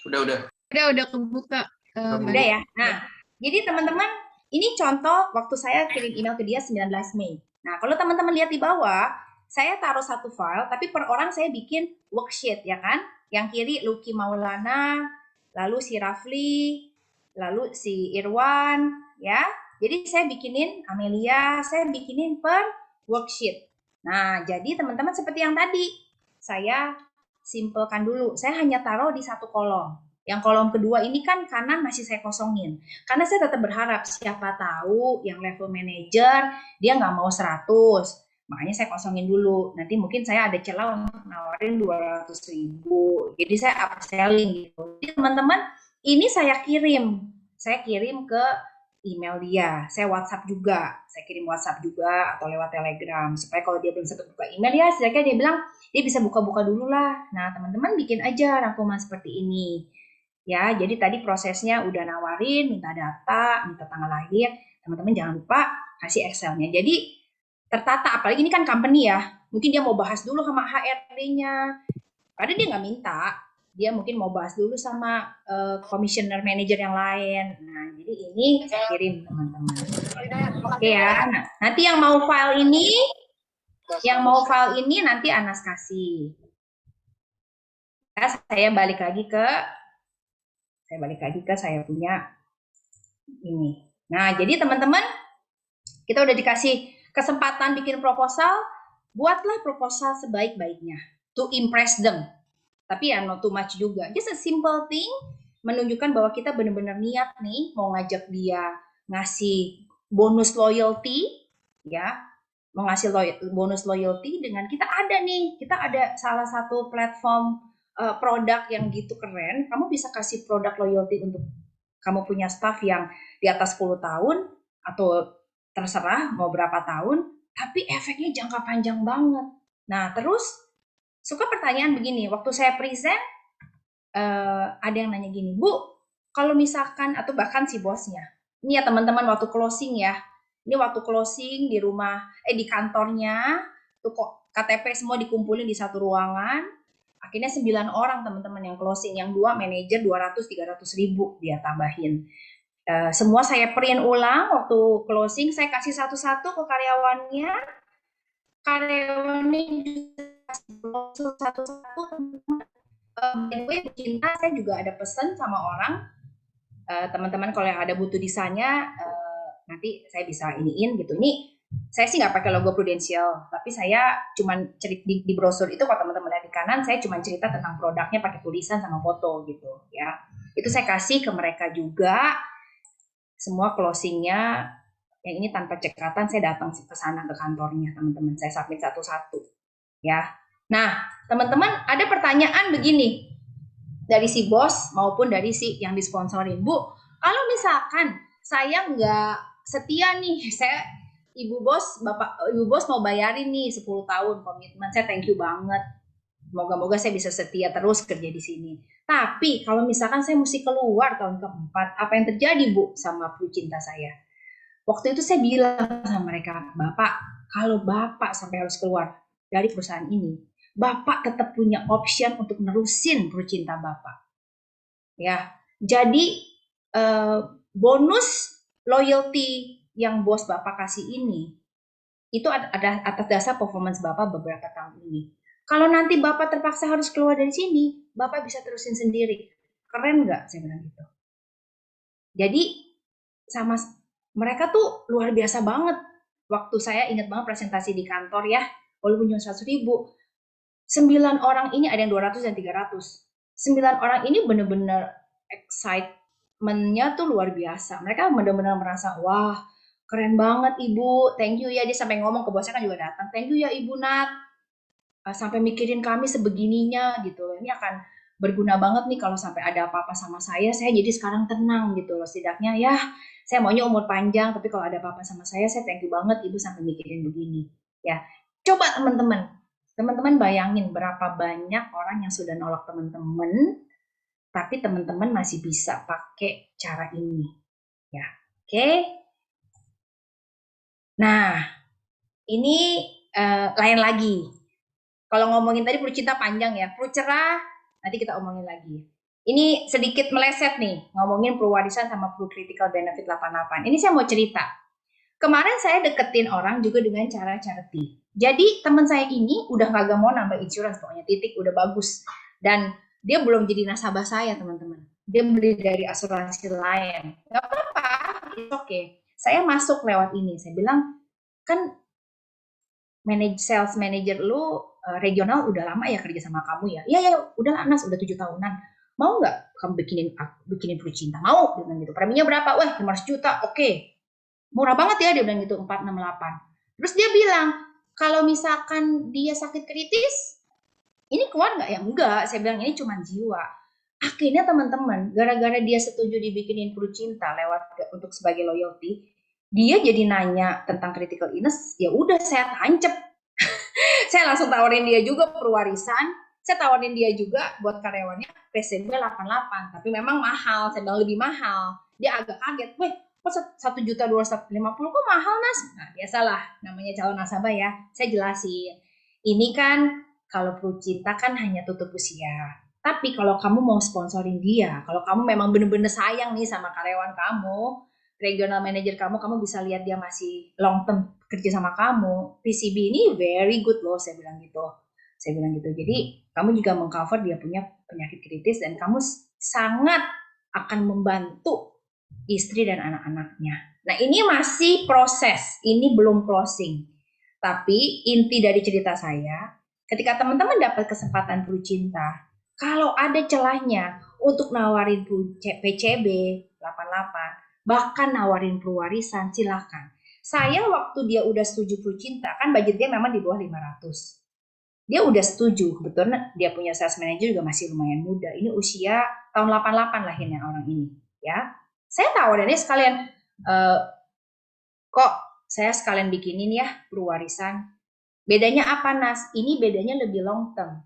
Udah. Udah kebuka. Udah ya. Nah, jadi teman-teman, ini contoh waktu saya kirim email ke dia 19 Mei. Nah, kalau teman-teman lihat di bawah, saya taruh satu file, tapi per orang saya bikin worksheet, ya kan? Yang kiri Lucky Maulana, lalu si Rafli, lalu si Irwan, ya. Jadi saya bikinin Amelia, saya bikinin per worksheet. Nah, jadi teman-teman seperti yang tadi, saya simpelkan dulu. Saya hanya taruh di satu kolom. Yang kolom kedua ini kan kanan masih saya kosongin. Karena saya tetap berharap siapa tahu yang level manager dia nggak mau 100. Makanya saya kosongin dulu. Nanti mungkin saya ada celah untuk nawarin 200.000. Jadi saya upselling gitu. Jadi teman-teman, ini saya kirim. Saya kirim ke email dia. Saya WhatsApp juga. Saya kirim WhatsApp juga atau lewat Telegram. Supaya kalau dia belum sempat buka email ya, setidaknya dia bilang dia bisa buka-buka dulu lah. Nah, teman-teman bikin aja rangkuman seperti ini. Ya, jadi tadi prosesnya udah nawarin, minta data, minta tanggal lahir. Teman-teman jangan lupa kasih Excel-nya. Jadi tertata, apalagi ini kan company ya. Mungkin dia mau bahas dulu sama HRD-nya. Padahal dia nggak minta. Dia mungkin mau bahas dulu sama commissioner manager yang lain. Nah, jadi ini saya kirim teman-teman. Oke ya. Nah, nanti yang mau file ini nanti Anas kasih. Ya, saya balik lagi ke saya punya ini. Nah, jadi teman-teman, kita udah dikasih kesempatan bikin proposal, buatlah proposal sebaik-baiknya to impress them. Tapi ya not too much juga. Just a simple thing, menunjukkan bahwa kita benar-benar niat nih mau ngajak dia ngasih bonus loyalty, ya, mau ngasih bonus loyalty dengan kita ada salah satu platform produk yang gitu keren. Kamu bisa kasih produk loyalty untuk kamu punya staff yang di atas 10 tahun atau terserah mau berapa tahun, tapi efeknya jangka panjang banget. Nah, terus suka pertanyaan begini, waktu saya present ada yang nanya gini, Bu, kalau misalkan atau bahkan si bosnya, ini ya teman-teman waktu closing ya, ini waktu closing di rumah, di kantornya, tuh kok KTP semua dikumpulin di satu ruangan, akhirnya 9 orang teman-teman yang closing, yang 2 manajer 200-300 ribu dia tambahin. Semua saya print ulang waktu closing, saya kasih satu-satu ke karyawannya juga kasih satu-satu teman-teman. By the way, Cinta, saya juga ada pesan sama orang, teman-teman kalau yang ada butuh desainnya, nanti saya bisa iniin gitu. Ini saya sih nggak pakai logo Prudential, tapi saya cuman cerita di brosur itu kalau teman-teman lihat di kanan, saya cuma cerita tentang produknya pakai tulisan sama foto gitu ya. Itu saya kasih ke mereka juga. Semua closingnya yang ini tanpa cekatan, saya datang ke sana ke kantornya teman-teman, saya submit satu-satu ya. Nah teman-teman ada pertanyaan begini dari si bos maupun dari si yang disponsorin, Bu, kalau misalkan saya nggak setia nih, ibu bos mau bayarin nih 10 tahun komitmen, saya thank you banget, moga-moga saya bisa setia terus kerja di sini. Tapi kalau misalkan saya mesti keluar tahun keempat, apa yang terjadi, Bu, sama Pro Cinta saya? Waktu itu saya bilang sama mereka, Bapak, kalau Bapak sampai harus keluar dari perusahaan ini, Bapak tetap punya option untuk nerusin Pro Cinta Bapak. Ya, jadi bonus loyalty yang bos Bapak kasih ini, itu ada atas dasar performance Bapak beberapa tahun ini. Kalau nanti Bapak terpaksa harus keluar dari sini, Bapak bisa terusin sendiri. Keren nggak? Saya bilang gitu. Jadi sama mereka tuh luar biasa banget. Waktu saya ingat banget presentasi di kantor ya, walaupun cuma 100.000, 9 orang ini ada yang 200 dan 300. 9 orang ini bener-bener excitement-nya tuh luar biasa. Mereka bener-bener merasa, wah keren banget ibu, thank you ya. Dia sampai ngomong ke bosnya kan juga datang, thank you ya ibu Nat, sampai mikirin kami sebegininya gitu. Ini akan berguna banget nih kalau sampai ada apa-apa sama saya jadi sekarang tenang gitu loh. Setidaknya ya saya maunya umur panjang, tapi kalau ada apa-apa sama saya thank you banget ibu sampai mikirin begini. Ya, coba teman-teman bayangin berapa banyak orang yang sudah nolak teman-teman, tapi teman-teman masih bisa pakai cara ini. Ya, oke. Nah, ini lain lagi. Kalau ngomongin tadi perlu cinta panjang ya, perlu cerah, nanti kita omongin lagi. Ini sedikit meleset nih, ngomongin perlu warisan sama perlu critical benefit 88. Ini saya mau cerita. Kemarin saya deketin orang juga dengan cara charity. Jadi teman saya ini udah kagak mau nambah insurance, pokoknya titik, udah bagus. Dan dia belum jadi nasabah saya, teman-teman. Dia beli dari asuransi lain. Gak apa-apa, it's okay. Saya masuk lewat ini, saya bilang, kan sales manager lu regional udah lama ya kerja sama kamu ya? Iya ya, udah Nas, udah 7 tahunan. Mau nggak kamu bikinin perlu cinta? Mau, dia bilang gitu. Preminya berapa? Wah, 500 juta. Oke. Murah banget ya, dia bilang gitu, 468. Terus dia bilang, kalau misalkan dia sakit kritis, ini keluar nggak ya? Enggak, saya bilang ini cuma jiwa. Akhirnya teman-teman, gara-gara dia setuju dibikinin perlu cinta lewat untuk sebagai loyalty, dia jadi nanya tentang critical illness, ya udah saya tancep. Saya langsung tawarin dia juga perwarisan, saya tawarin dia juga buat karyawannya PCB 88, tapi memang mahal, saya bilang lebih mahal. Dia agak kaget, weh kok 1.250.000 kok mahal Nas? Nah biasalah, namanya calon nasabah ya, saya jelasin. Ini kan kalau perlu cinta kan hanya tutup usia. Tapi kalau kamu mau sponsorin dia, kalau kamu memang bener-bener sayang nih sama karyawan kamu, regional manager kamu bisa lihat dia masih long term kerja sama kamu, PCB ini very good loh, saya bilang gitu. Jadi kamu juga mengcover dia punya penyakit kritis dan kamu sangat akan membantu istri dan anak-anaknya. Nah ini masih proses, ini belum closing. Tapi inti dari cerita saya, ketika teman-teman dapat kesempatan perlu cinta, kalau ada celahnya untuk nawarin PCB 88, bahkan nawarin perlu warisan, silakan. Saya waktu dia udah setuju perlu cinta, kan budgetnya memang di bawah 500. Dia udah setuju, kebetulan dia punya sales manager juga masih lumayan muda. Ini usia tahun 88 lahirnya orang ini, ya. Saya tawarinnya sekalian, kok saya sekalian bikinin ya perlu warisan. Bedanya apa Nas? Ini bedanya lebih long term.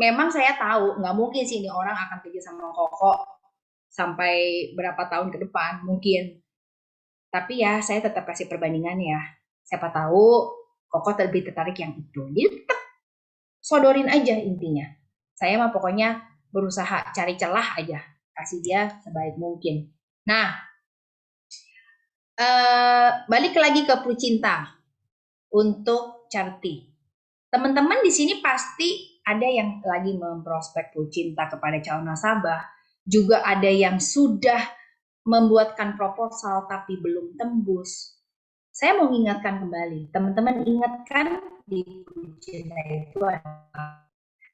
Memang saya tahu nggak mungkin sih ini orang akan kerja sama Koko sampai berapa tahun ke depan, mungkin. Tapi ya saya tetap kasih perbandingan ya. Siapa tahu Koko lebih tertarik yang itu. Jadi tetap sodorin aja intinya. Saya mah pokoknya berusaha cari celah aja, kasih dia sebaik mungkin. Nah, balik lagi ke perlu cinta untuk charity. Teman-teman di sini pasti ada yang lagi memprospek perlu cinta kepada calon nasabah, juga ada yang sudah membuatkan proposal tapi belum tembus. Saya mau ingatkan kembali, teman-teman ingatkan di perlu cinta itu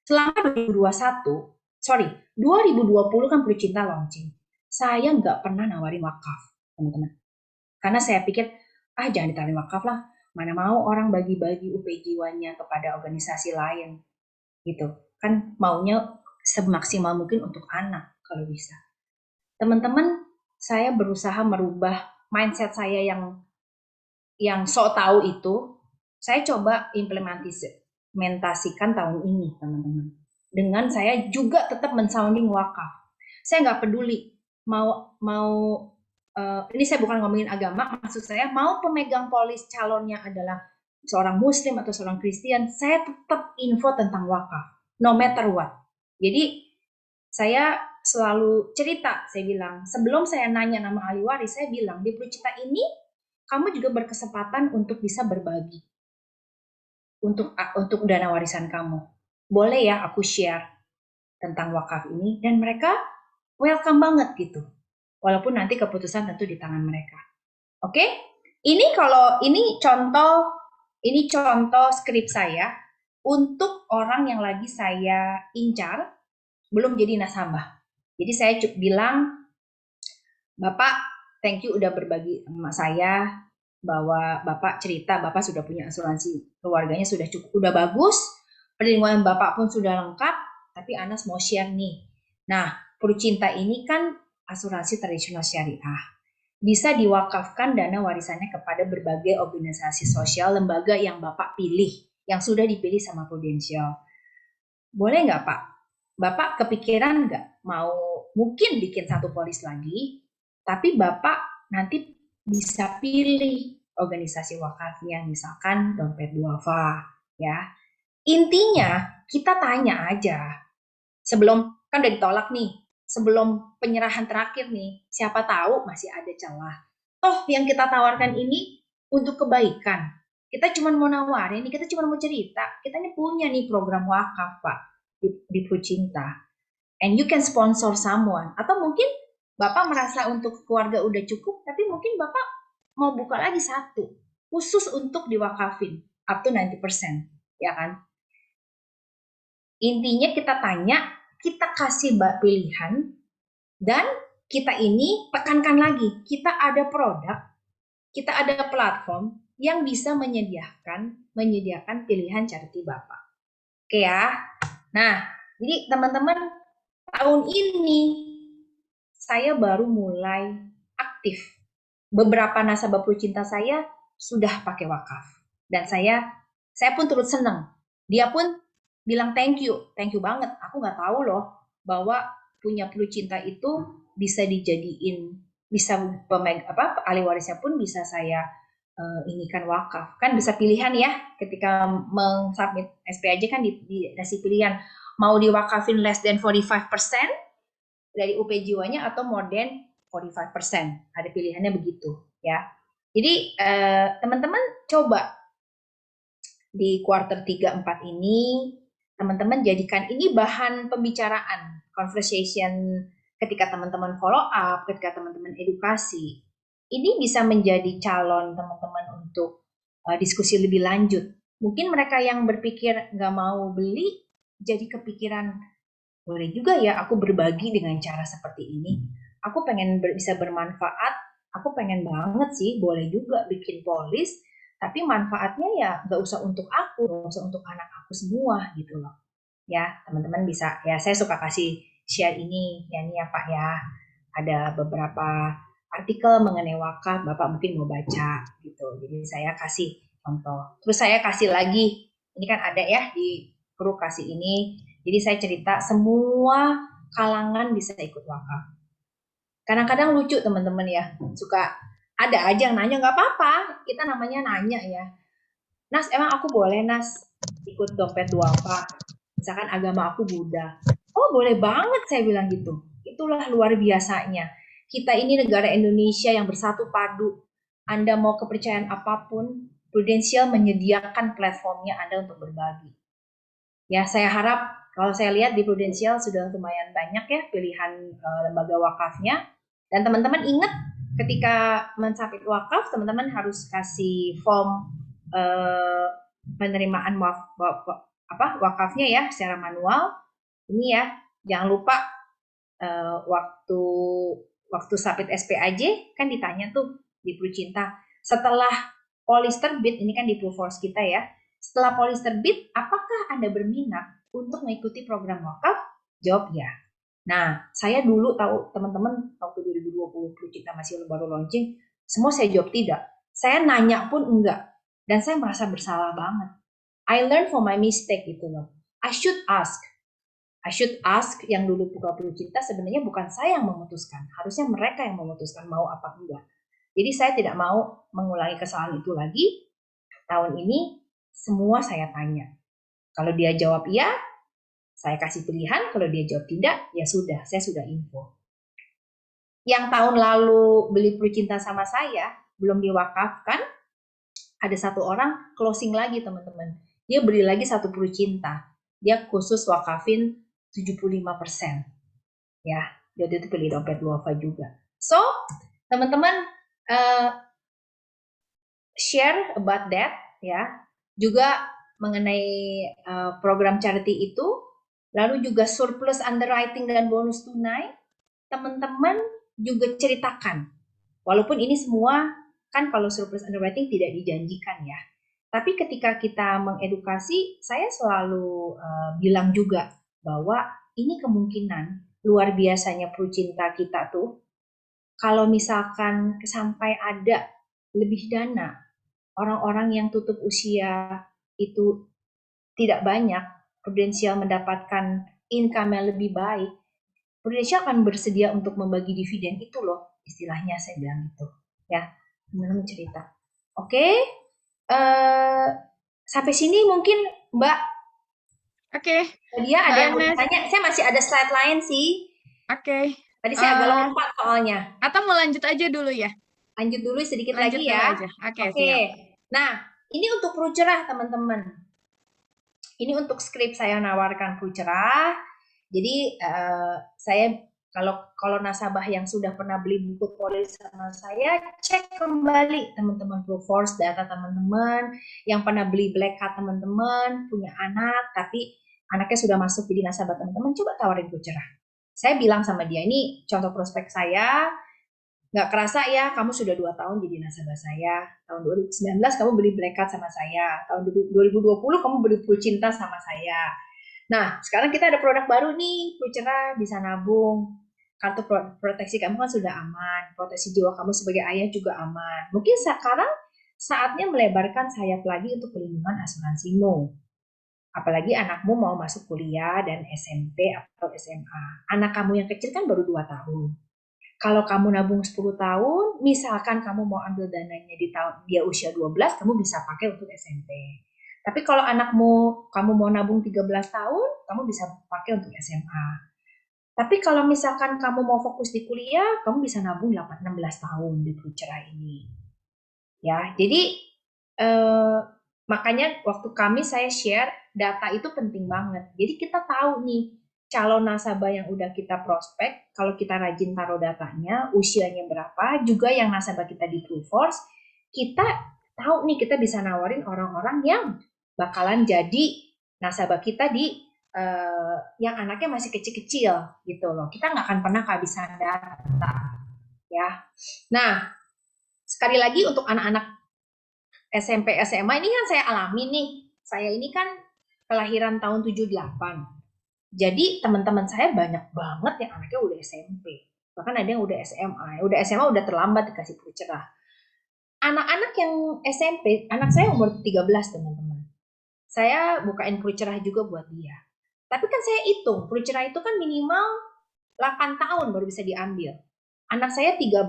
selama 2020 kan perlu cinta launching. Saya nggak pernah nawarin wakaf, teman-teman. Karena saya pikir, jangan ditawarin wakaf lah. Mana mau orang bagi-bagi UP jiwanya kepada organisasi lain. Gitu. Kan maunya semaksimal mungkin untuk anak kalau bisa. Teman-teman, saya berusaha merubah mindset saya yang sok tahu itu. Saya coba implementasikan tahun ini, teman-teman. Dengan saya juga tetap mensounding wakaf. Saya nggak peduli mau ini saya bukan ngomongin agama, maksud saya mau pemegang polis calonnya adalah seorang muslim atau seorang Kristen, saya tetap info tentang wakaf, no matter what. Jadi saya selalu cerita, saya bilang, sebelum saya nanya nama ahli waris, saya bilang, di perlu cinta ini, kamu juga berkesempatan untuk bisa berbagi untuk dana warisan kamu. Boleh ya aku share tentang wakaf ini, dan mereka welcome banget gitu. walaupun nanti keputusan tentu di tangan mereka. Oke? Ini contoh skrip saya untuk orang yang lagi saya incar belum jadi nasabah. Jadi saya bilang, Bapak, thank you udah berbagi sama saya bahwa Bapak cerita Bapak sudah punya asuransi keluarganya sudah cukup, udah bagus, perlindungan Bapak pun sudah lengkap, tapi Anas mau share nih. Nah, Purcinta ini kan asuransi tradisional syariah. Bisa diwakafkan dana warisannya kepada berbagai organisasi sosial, lembaga yang Bapak pilih, yang sudah dipilih sama Prudential. Boleh nggak Pak? Bapak kepikiran nggak mau mungkin bikin satu polis lagi, tapi Bapak nanti bisa pilih organisasi wakafnya, misalkan Dompet Duafa, ya. Intinya kita tanya aja, sebelum kan udah ditolak nih, sebelum penyerahan terakhir nih, siapa tahu masih ada celah. Toh yang kita tawarkan ini untuk kebaikan. Kita cuma mau nawarin, kita cuma mau cerita. Kita ini punya nih program wakaf, Pak, di Purcinta. And you can sponsor someone. Atau mungkin Bapak merasa untuk keluarga udah cukup, tapi mungkin Bapak mau buka lagi satu, khusus untuk diwakafin, up to 90%, ya kan? Intinya kita tanya, kita kasih pilihan, dan kita ini tekankan lagi, kita ada produk, kita ada platform yang bisa menyediakan pilihan charity Bapak. Oke ya. Nah, jadi teman-teman, tahun ini saya baru mulai aktif. Beberapa nasabah Purcinta saya sudah pakai wakaf. Dan saya pun turut senang. Dia pun bilang thank you banget. Aku nggak tahu loh bahwa punya Purcinta itu bisa dijadiin, bisa ahli warisnya pun bisa saya inikan wakaf. Kan bisa pilihan ya, ketika mensubmit SPAJ kan dikasih pilihan mau diwakafin less than 45% dari UP jiwanya atau more than 45%. Ada pilihannya begitu ya. Jadi teman-teman coba di kuartal 3-4 ini teman-teman jadikan ini bahan pembicaraan, conversation ketika teman-teman follow up, ketika teman-teman edukasi. Ini bisa menjadi calon teman-teman untuk diskusi lebih lanjut. Mungkin mereka yang berpikir nggak mau beli, jadi kepikiran, boleh juga ya aku berbagi dengan cara seperti ini. Aku pengen bisa bermanfaat, aku pengen banget sih, boleh juga bikin polis, tapi manfaatnya ya nggak usah untuk aku, nggak usah untuk anak aku semua gitu loh. Ya, teman-teman bisa, ya saya suka kasih share ini, ya nih ya Pak ya. Ada beberapa artikel mengenai wakaf, Bapak mungkin mau baca gitu. Jadi saya kasih contoh. Terus saya kasih lagi, ini kan ada ya di grup kasih ini. Jadi saya cerita semua kalangan bisa ikut wakaf. Kadang-kadang lucu teman-teman ya, suka ada aja yang nanya, nggak apa-apa, kita namanya nanya ya. Nas, emang aku boleh Nas ikut dompet duafa? Misalkan agama aku Buddha. Oh boleh banget saya bilang gitu. Itulah luar biasanya. Kita ini negara Indonesia yang bersatu padu. Anda mau kepercayaan apapun, Prudential menyediakan platformnya Anda untuk berbagi. Ya saya harap kalau saya lihat di Prudential sudah lumayan banyak ya pilihan lembaga wakafnya. Dan teman-teman ingat ketika mensubmit wakaf, teman-teman harus kasih form penerimaan wakafnya ya secara manual. Ini ya, jangan lupa waktu submit SPAJ kan ditanya tuh di Purcinta, setelah polis terbit, ini kan di Proforce kita ya, setelah polis terbit, apakah Anda berminat untuk mengikuti program wakaf? Jawab ya. Nah, saya dulu tahu teman-teman waktu 2020 Purcinta masih baru launching, semua saya jawab tidak. Saya nanya pun enggak. Dan saya merasa bersalah banget. I learn from my mistake gitu loh. I should ask yang dulu buka Purcinta, sebenarnya bukan saya yang memutuskan. Harusnya mereka yang memutuskan mau apa enggak. Jadi saya tidak mau mengulangi kesalahan itu lagi. Tahun ini semua saya tanya. Kalau dia jawab iya, saya kasih pilihan. Kalau dia jawab tidak, ya sudah, saya sudah info. Yang tahun lalu beli Purcinta sama saya, belum diwakafkan, ada satu orang closing lagi teman-teman. Dia beli lagi satu Purcinta. Dia khusus wakafin 75%. Ya, jadi itu pilih dompet duafa juga. So, teman-teman share about that ya. Juga mengenai program charity itu, lalu juga surplus underwriting dan bonus tunai, teman-teman juga ceritakan. Walaupun ini semua kan kalau surplus underwriting tidak dijanjikan ya. Tapi ketika kita mengedukasi, saya selalu bilang juga bahwa ini kemungkinan luar biasanya Prucinta kita tuh, kalau misalkan sampai ada lebih dana, orang-orang yang tutup usia itu tidak banyak, Prudential mendapatkan income yang lebih baik, Prudential akan bersedia untuk membagi dividen itu loh, istilahnya saya bilang itu. Ya, teman-teman cerita. Oke, sampai sini mungkin Mbak. Oke. Dia ada yang mau tanya, saya masih ada slide lain sih. Oke. Tadi saya agak lompat soalnya. Atau mau lanjut aja dulu ya? Lanjut dulu sedikit lanjut lagi ya. Oke. Nah, ini untuk Pru Cerah teman-teman. Ini untuk skrip saya nawarkan Pru Cerah. Jadi saya kalau nasabah yang sudah pernah beli buku polis sama saya, cek kembali teman-teman PruForce data teman-teman, yang pernah beli Black Card teman-teman, punya anak, tapi anaknya sudah masuk jadi nasabah teman-teman, coba tawarin Pru Cerah. Saya bilang sama dia, ini contoh prospek saya, nggak kerasa ya, kamu sudah 2 tahun jadi nasabah saya. Tahun 2019 kamu beli Black Card sama saya. Tahun 2020 kamu beli Prucinta sama saya. Nah, sekarang kita ada produk baru nih, Pru Cerah bisa nabung. Kartu proteksi kamu kan sudah aman. Proteksi jiwa kamu sebagai ayah juga aman. Mungkin sekarang saatnya melebarkan sayap lagi untuk pelindungan asuransimu. Apalagi anakmu mau masuk kuliah dan SMP atau SMA. Anak kamu yang kecil kan baru 2 tahun. Kalau kamu nabung 10 tahun, misalkan kamu mau ambil dananya di tahun dia usia 12, kamu bisa pakai untuk SMP. Tapi kalau kamu mau nabung 13 tahun, kamu bisa pakai untuk SMA. Tapi kalau misalkan kamu mau fokus di kuliah, kamu bisa nabung 16 tahun di Pru Cerah ini. Ya, jadi makanya waktu saya share, data itu penting banget. Jadi kita tahu nih, calon nasabah yang udah kita prospek, kalau kita rajin taruh datanya, usianya berapa, juga yang nasabah kita di PruForce, kita tahu nih kita bisa nawarin orang-orang yang bakalan jadi nasabah kita di yang anaknya masih kecil-kecil gitu loh. Kita nggak akan pernah kehabisan data ya. Nah, sekali lagi untuk anak-anak SMP SMA ini kan saya alami nih. Saya ini kan kelahiran tahun 78. Jadi teman-teman saya banyak banget yang anaknya udah SMP. Bahkan ada yang udah SMA. Udah SMA udah terlambat dikasih Pru Cerah. Anak-anak yang SMP, anak saya umur 13 teman-teman. Saya bukain Pru Cerah juga buat dia. Tapi kan saya hitung, Pru Cerah itu kan minimal 8 tahun baru bisa diambil. Anak saya 13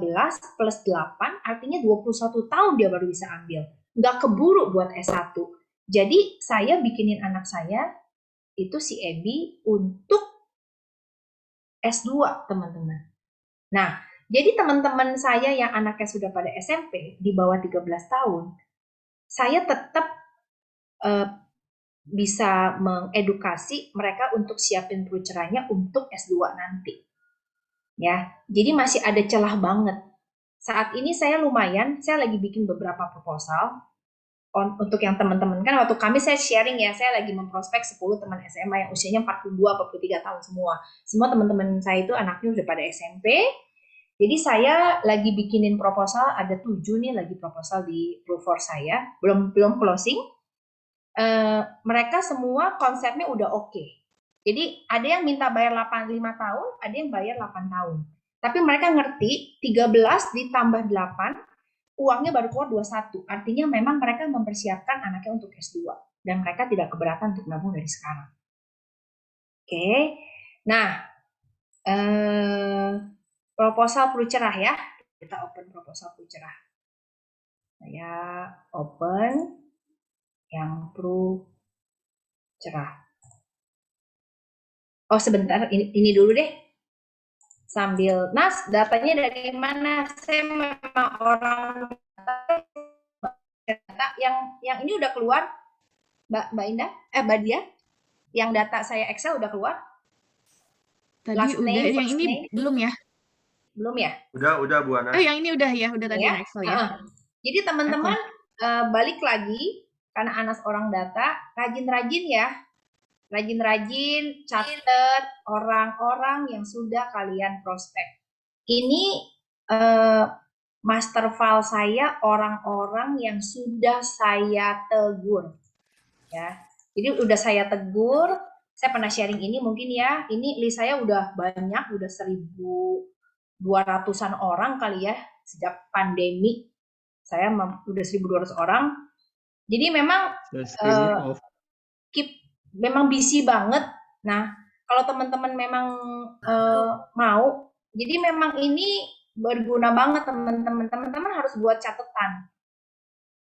plus 8, artinya 21 tahun dia baru bisa ambil. Nggak keburu buat S1. Jadi saya bikinin anak saya, itu si Ebi, untuk S2, teman-teman. Nah, jadi teman-teman saya yang anaknya sudah pada SMP, di bawah 13 tahun, saya tetap bisa mengedukasi mereka untuk siapin Pru Cerahnya untuk S2 nanti. Ya, jadi masih ada celah banget. Saat ini saya lumayan, saya lagi bikin beberapa proposal untuk yang teman-teman. Kan waktu kami saya sharing ya, saya lagi memprospek 10 teman SMA yang usianya 42-43 tahun semua. Semua teman-teman saya itu anaknya udah pada SMP. Jadi saya lagi bikinin proposal, ada 7 nih lagi proposal di PruForce saya, belum closing. Mereka semua konsepnya udah oke. Jadi ada yang minta bayar 5 tahun, ada yang bayar 8 tahun. Tapi mereka ngerti 13 ditambah 8, uangnya baru keluar 21. Artinya memang mereka mempersiapkan anaknya untuk S2. Dan mereka tidak keberatan untuk nabung dari sekarang. Oke. Nah, proposal Pru Cerah ya. Kita open proposal Pru Cerah. Saya open yang Pru Cerah. Oh sebentar, ini dulu deh. Sambil, Nas, datanya dari mana? Saya memang orang data yang ini udah keluar, Mbak Indah, Mbak Dia, yang data saya Excel udah keluar. Tadi last udah, name, yang ini name. Belum ya? Belum ya? Udah Bu Anas. Oh, yang ini udah ya, udah tadi Ya? yang Excel ya. Jadi teman-teman balik lagi karena Anas orang data, rajin-rajin ya. Rajin-rajin catat orang-orang yang sudah kalian prospek. Ini master file saya orang-orang yang sudah saya tegur. Ya. Jadi udah saya tegur, saya pernah sharing ini mungkin ya. Ini list saya udah banyak, udah 1.200-an orang kali ya sejak pandemi. Saya udah 1.200 orang. Jadi memang memang busy banget. Nah, kalau teman-teman memang mau, jadi memang ini berguna banget teman-teman. Teman-teman harus buat catatan.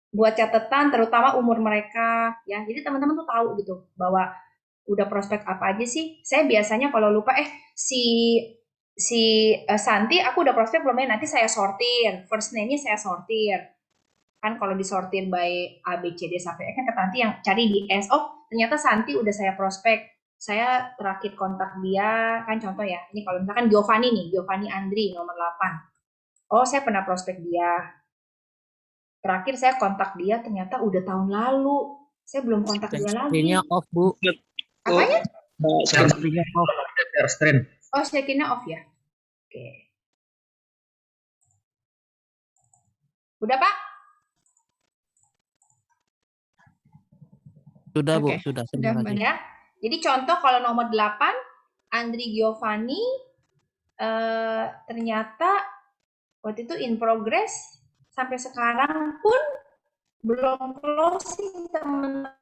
Buat catatan terutama umur mereka ya. Jadi teman-teman tuh tahu gitu bahwa udah prospek apa aja sih. Saya biasanya kalau lupa si Santi aku udah prospek belum ya, nanti saya sortir. First name-nya saya sortir. Kan kalau disortir by A, B, C, D sampai E kan nanti yang cari di S. Oh, ternyata Santi udah saya prospek. Saya terakhir kontak dia, kan contoh ya. Ini kalau misalkan Giovanni nih, Giovanni Andri nomor 8. Oh, saya pernah prospek dia. Terakhir saya kontak dia ternyata udah tahun lalu. Saya belum kontak dia lagi. Screen-nya off, Bu. Apanya? Screen-nya off. Oh, screen-nya off ya. Oke. Udah, Pak? Sudah, Bu. Oke, Sudah. Mbak. Ya. Jadi contoh kalau nomor 8, Andri Giovanni, ternyata waktu itu in progress, sampai sekarang pun belum closing teman-teman.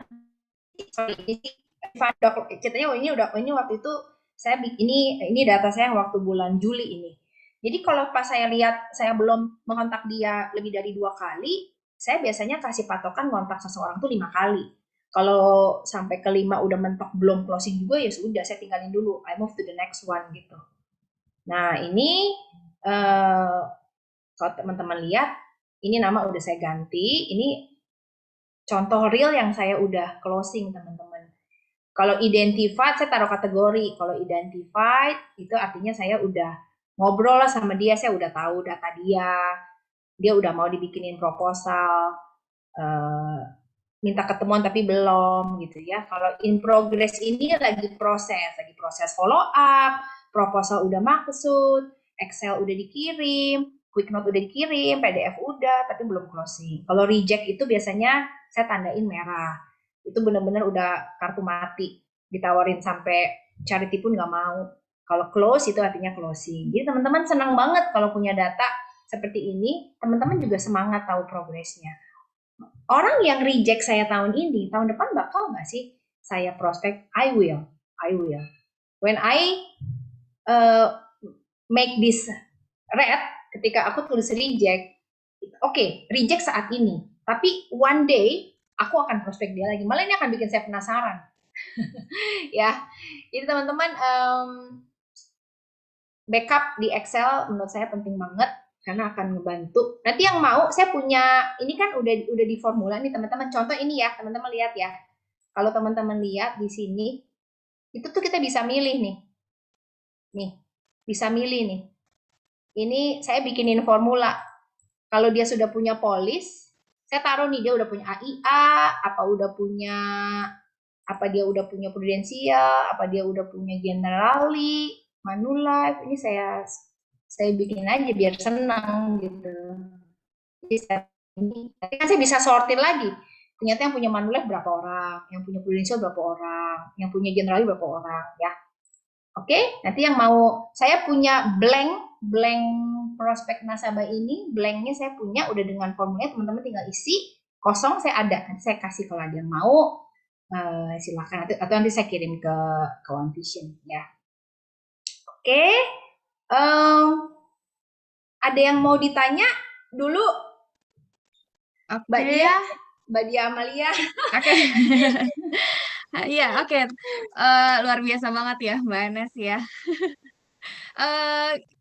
Ceritanya ini waktu itu saya ini data saya yang waktu bulan Juli ini. Jadi kalau pas saya lihat saya belum mengontak dia lebih dari 2 kali, saya biasanya kasih patokan kontak seseorang tuh 5 kali. Kalau sampai ke 5 udah mentok belum closing juga ya sudah saya tinggalin dulu. I move to the next one gitu. Nah ini kalau teman-teman lihat ini nama udah saya ganti. Ini contoh real yang saya udah closing teman-teman. Kalau identified saya taruh kategori. Kalau identified itu artinya saya udah ngobrol lah sama dia, saya udah tahu data dia udah mau dibikinin proposal, minta ketemuan tapi belum gitu ya. Kalau in progress ini lagi proses follow up, proposal udah maksud, Excel udah dikirim, quick note udah dikirim, PDF udah tapi belum closing. Kalau reject itu biasanya saya tandain merah. Itu benar-benar udah kartu mati, ditawarin sampai charity pun nggak mau. Kalau close itu artinya closing. Jadi teman-teman senang banget kalau punya data seperti ini, teman-teman juga semangat tahu progresnya. Orang yang reject saya tahun ini, tahun depan bakal nggak sih saya prospek? I will. When I make this red, ketika aku tulis reject, reject saat ini. Tapi one day aku akan prospek dia lagi. Malah ini akan bikin saya penasaran. Ya, jadi teman-teman backup di Excel menurut saya penting banget karena akan ngebantu. Nanti yang mau saya punya ini kan udah di formula nih teman-teman. Contoh ini ya teman-teman lihat ya. Kalau teman-teman lihat di sini itu tuh kita bisa milih nih. Nih bisa milih nih. Ini saya bikinin formula. Kalau dia sudah punya polis, saya taruh nih dia udah punya AIA, apa dia udah punya prudensial, apa dia udah punya generali, Manulife. Ini saya bikin aja biar senang gitu. Jadi nanti kan saya bisa sortir lagi. Ternyata yang punya Manulife berapa orang, yang punya prudensial berapa orang, yang punya generali berapa orang ya. Oke, nanti yang mau saya punya blank prospek nasabah ini, blanknya saya punya udah dengan formulanya, teman-teman tinggal isi, kosong saya ada, nanti saya kasih kalau ada yang mau, silakan atau nanti saya kirim ke One Vision ya. Oke, ada yang mau ditanya dulu? Mbak Dia Amalia. Oke. Iya, oke. Luar biasa banget ya Mbak Anas ya.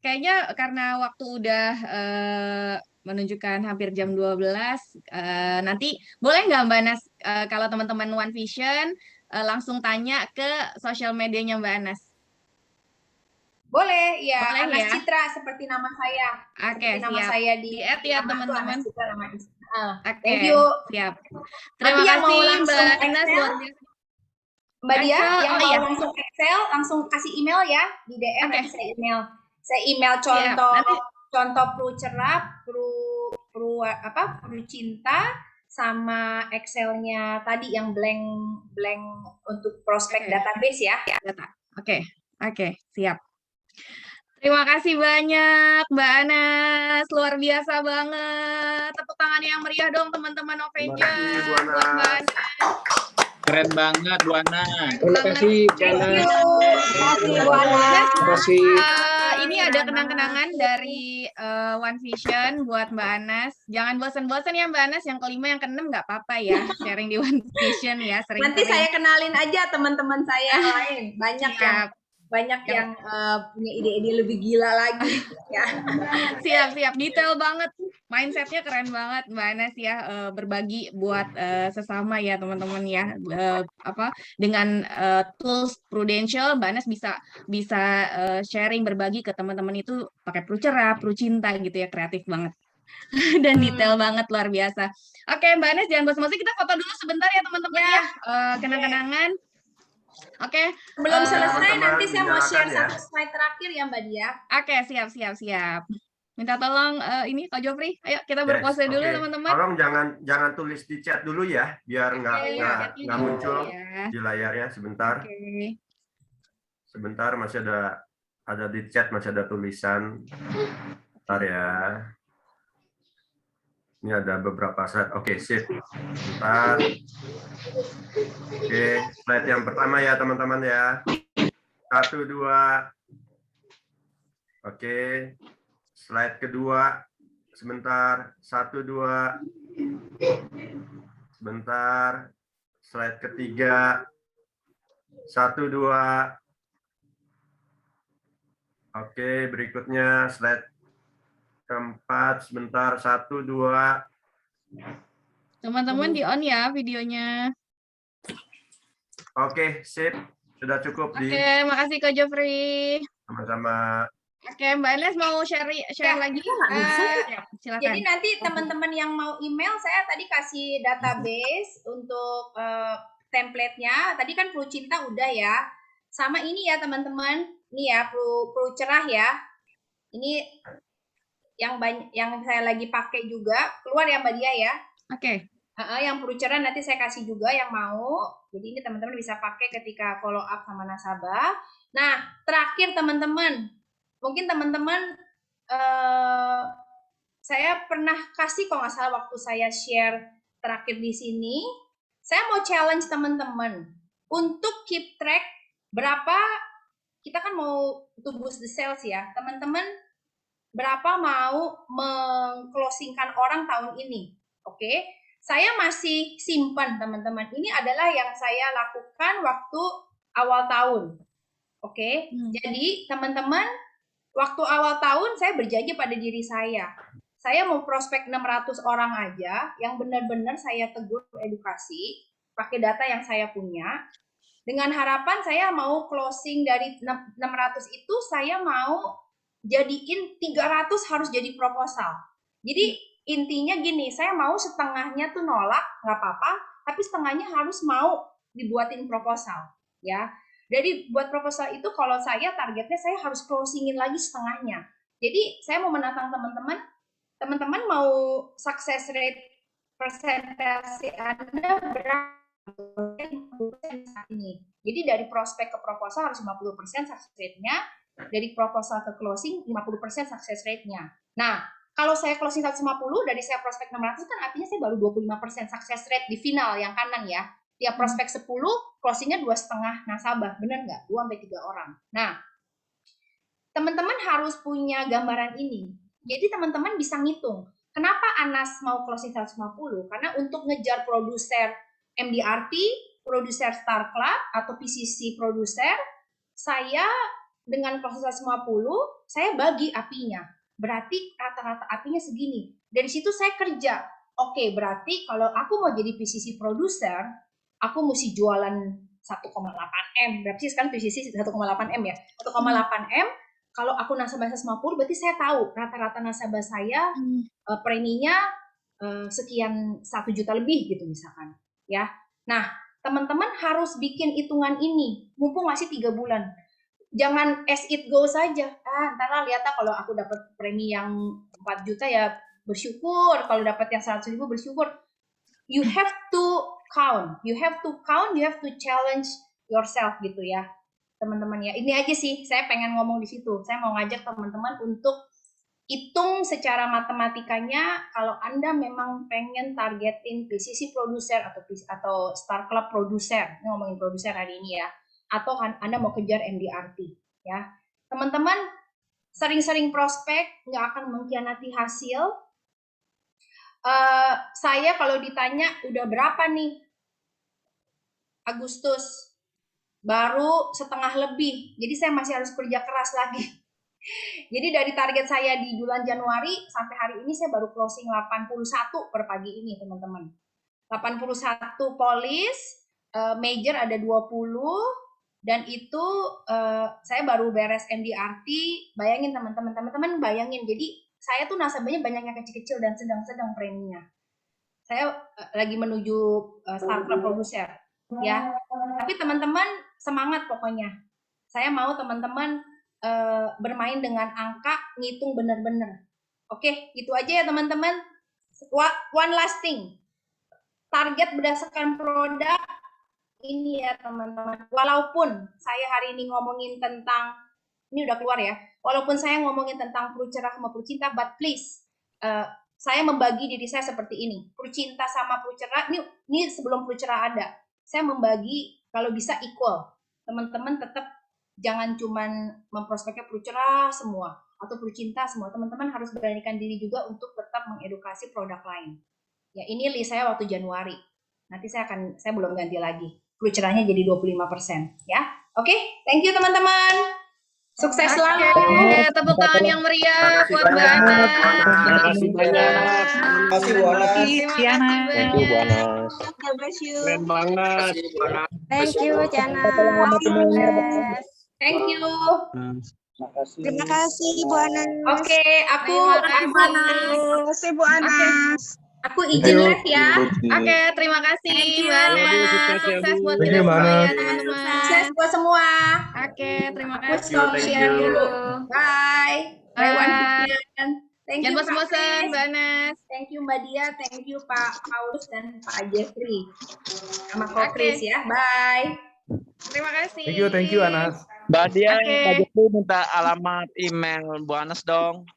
Kayaknya karena waktu udah menunjukkan hampir jam 12, nanti boleh nggak Mbak Anas kalau teman-teman One Vision langsung tanya ke sosial medianya Mbak Anas? Boleh, ya. Boleh Anas ya? Citra seperti nama saya. Oke, Seperti nama siap. saya di Di-add ya, nama tuh teman-teman. Anas Citra nama Oke, Thank you. siap. Nanti Terima yang mau kasih langsung Mbak Anas, Excel, luar biasa. Mbak Dia, Excel, yang oh mau iya. langsung Excel, langsung kasih email ya di DM. Oke. Nanti saya email. Saya email Siap. contoh Pru Cerah, Pru cinta, sama Excelnya tadi yang blank untuk prospek Oke. database ya. Data. Oke, siap. Terima kasih banyak Mbak Anas, luar biasa banget. Tepuk tangan yang meriah dong teman-teman Avengers buat Mbak Anas. Keren banget Bu Ana. Terima kasih, Thank Jana. you. Terima kasih Bu Ana. Terima kasih. Ini ada kenang-kenangan dari One Vision buat Mbak Anas. Jangan bosan-bosan ya Mbak Anas, yang kelima, yang keenam nggak apa-apa ya, sharing di One Vision ya, sering-sering. Nanti saya kenalin aja teman-teman saya yang lain. Banyak Siap. yang punya ide-ide lebih gila lagi ya. Siap, detail banget. Mindsetnya keren banget Mbak Anas ya, berbagi buat sesama ya teman-teman ya. Dengan tools Prudential, Mbak Anas bisa sharing, berbagi ke teman-teman itu pakai Pru Cerah, Pru Cinta gitu ya, kreatif banget. Dan detail banget, luar biasa. Oke Mbak Anas, jangan bosan-bosan, kita foto dulu sebentar ya teman-teman ya. Kenang-kenangan. Oke. Sebelum selesai nanti saya mau share satu slide terakhir ya Mbak Dia. Oke, siap. Minta tolong ini Kak Jofri, ayo kita berpose dulu teman-teman. Tolong jangan tulis di chat dulu ya, biar nggak muncul di layarnya sebentar. Sebentar, masih ada di chat, masih ada tulisan. Bentar ya. Ini ada beberapa slide. Oke, sip. Bentar. Oke, slide yang pertama ya teman-teman ya. 1, 2. Oke. Slide kedua. Sebentar. 1, 2. Sebentar. Slide ketiga. 1, 2. Oke, berikutnya slide keempat. Sebentar. 1, 2. Teman-teman di on ya videonya. Oke, sip. Sudah cukup. Oke, makasih Kak Jofri. Sama-sama. Oke, Mbak Anas mau share lagi? Silakan. Jadi nanti teman-teman yang mau email, saya tadi kasih database untuk template-nya. Tadi kan Pru Cinta udah ya. Sama ini ya teman-teman. Ini ya Pru Cerah ya. Ini yang saya lagi pakai juga. Keluar ya Mbak Dia ya. Oke. Yang Pru Cerah nanti saya kasih juga yang mau. Jadi ini teman-teman bisa pakai ketika follow up sama nasabah. Nah, terakhir teman-teman, mungkin teman-teman saya pernah kasih kalau nggak salah waktu saya share terakhir di sini, saya mau challenge teman-teman untuk keep track berapa, kita kan mau to boost the sales ya, teman-teman berapa mau meng-closingkan orang tahun ini. Oke. Saya masih simpan teman-teman. Ini adalah yang saya lakukan waktu awal tahun. Oke. Jadi teman-teman, waktu awal tahun saya berjanji pada diri saya. Saya mau prospek 600 orang aja yang benar-benar saya tegur edukasi pakai data yang saya punya. Dengan harapan saya mau closing dari 600 itu saya mau jadiin 300 harus jadi proposal. Jadi intinya gini, saya mau setengahnya tuh nolak, nggak apa-apa, tapi setengahnya harus mau dibuatin proposal, ya. Jadi buat proposal itu kalau saya targetnya saya harus closingin lagi setengahnya. Jadi saya mau menantang teman-teman mau success rate persentase Anda berapa saat ini. Jadi dari prospek ke proposal harus 50% success rate-nya, dari proposal ke closing 50% success rate-nya. Nah, kalau saya closing 150, dari saya prospek 600 kan artinya saya baru 25% success rate di final yang kanan ya. Tiap prospek 10, closingnya 2,5 nasabah. Benar nggak? 2-3 orang. Nah, teman-teman harus punya gambaran ini. Jadi teman-teman bisa ngitung. Kenapa Anas mau closing 150? Karena untuk ngejar produser MDRT, produser Star Club, atau PCC produser, saya dengan closing 150, saya bagi apinya. Berarti rata-rata apinya segini. Dari situ saya kerja. Oke, berarti kalau aku mau jadi PCC producer, aku mesti jualan 1,8 M. Berarti sekarang PCC 1,8 M ya. 1,8 M. kalau aku nasabah 150, berarti saya tahu rata-rata nasabah saya preminya sekian 1 juta lebih gitu misalkan, ya. Nah, teman-teman harus bikin hitungan ini, mumpung masih 3 bulan. Jangan as it go saja. Ntar lah lihat kalau aku dapat premi yang 4 juta ya bersyukur, kalau dapat yang 100.000 bersyukur. You have to count, you have to challenge yourself gitu ya, teman-teman ya. Ini aja sih, saya pengen ngomong di situ. Saya mau ngajak teman-teman untuk hitung secara matematikanya. Kalau Anda memang pengen targetin PCC producer atau Star Club producer, ini ngomongin producer hari ini ya, atau Anda mau kejar MDRT ya, teman-teman sering-sering prospek, nggak akan mengkhianati hasil. Saya kalau ditanya udah berapa nih Agustus, baru setengah lebih, jadi saya masih harus kerja keras lagi. Jadi dari target saya di bulan Januari sampai hari ini saya baru closing 81 per pagi ini, teman-teman. 81 polis, major ada 20, dan itu saya baru beres MDRT. Bayangin teman-teman bayangin. Jadi saya tuh nasabahnya banyak yang kecil-kecil dan sedang-sedang preminya. Saya lagi menuju startup producer, ya. Tapi teman-teman semangat pokoknya. Saya mau teman-teman bermain dengan angka, ngitung benar-benar. Oke, itu aja ya teman-teman. One last thing, target berdasarkan produk ini ya teman-teman. Walaupun saya hari ini ngomongin tentang, ini udah keluar ya, walaupun saya ngomongin tentang Pru Cerah sama Pru Cinta, but please, saya membagi diri saya seperti ini. Pru Cinta sama Pru Cerah, ini sebelum Pru Cerah ada, saya membagi kalau bisa equal. Teman-teman tetap jangan cuman memprospeknya Pru Cerah semua atau Pru Cinta semua. Teman-teman harus beranikan diri juga untuk tetap mengedukasi produk lain. Ya, ini list saya waktu Januari. Nanti saya belum ganti lagi. Pru Cerahnya jadi 25% ya. Oke, thank you teman-teman. Sukses selalu. Tepuk tangan yang meriah buat Mbak Ana. Terima kasih banyak. Terima kasih Bu Ana. Thank you, Bu Anas. Keren banget. Thank you, Jana. Thank you. Terima kasih, Bu Ana. Oke, aku Bu Ana. Aku izin live ya. Oke, terima kasih Mbak Ana. Sukses buat Thank kita you, Mbak semua Ana. ya teman-teman. Sukses buat semua. Oke, terima Aku kasih. stop share dulu. Bye. Bye. Bye. Thank Jangan you bosan-bosan Pak Mbak Anas. Thank you Mbak Dia, thank you Pak Paulus dan Pak Jeffrey. Sama Kok Chris ya. Bye. Terima kasih. Thank you, Anas. Mbak Dia, Oke. Pak Jepri minta alamat email Bu Anas dong.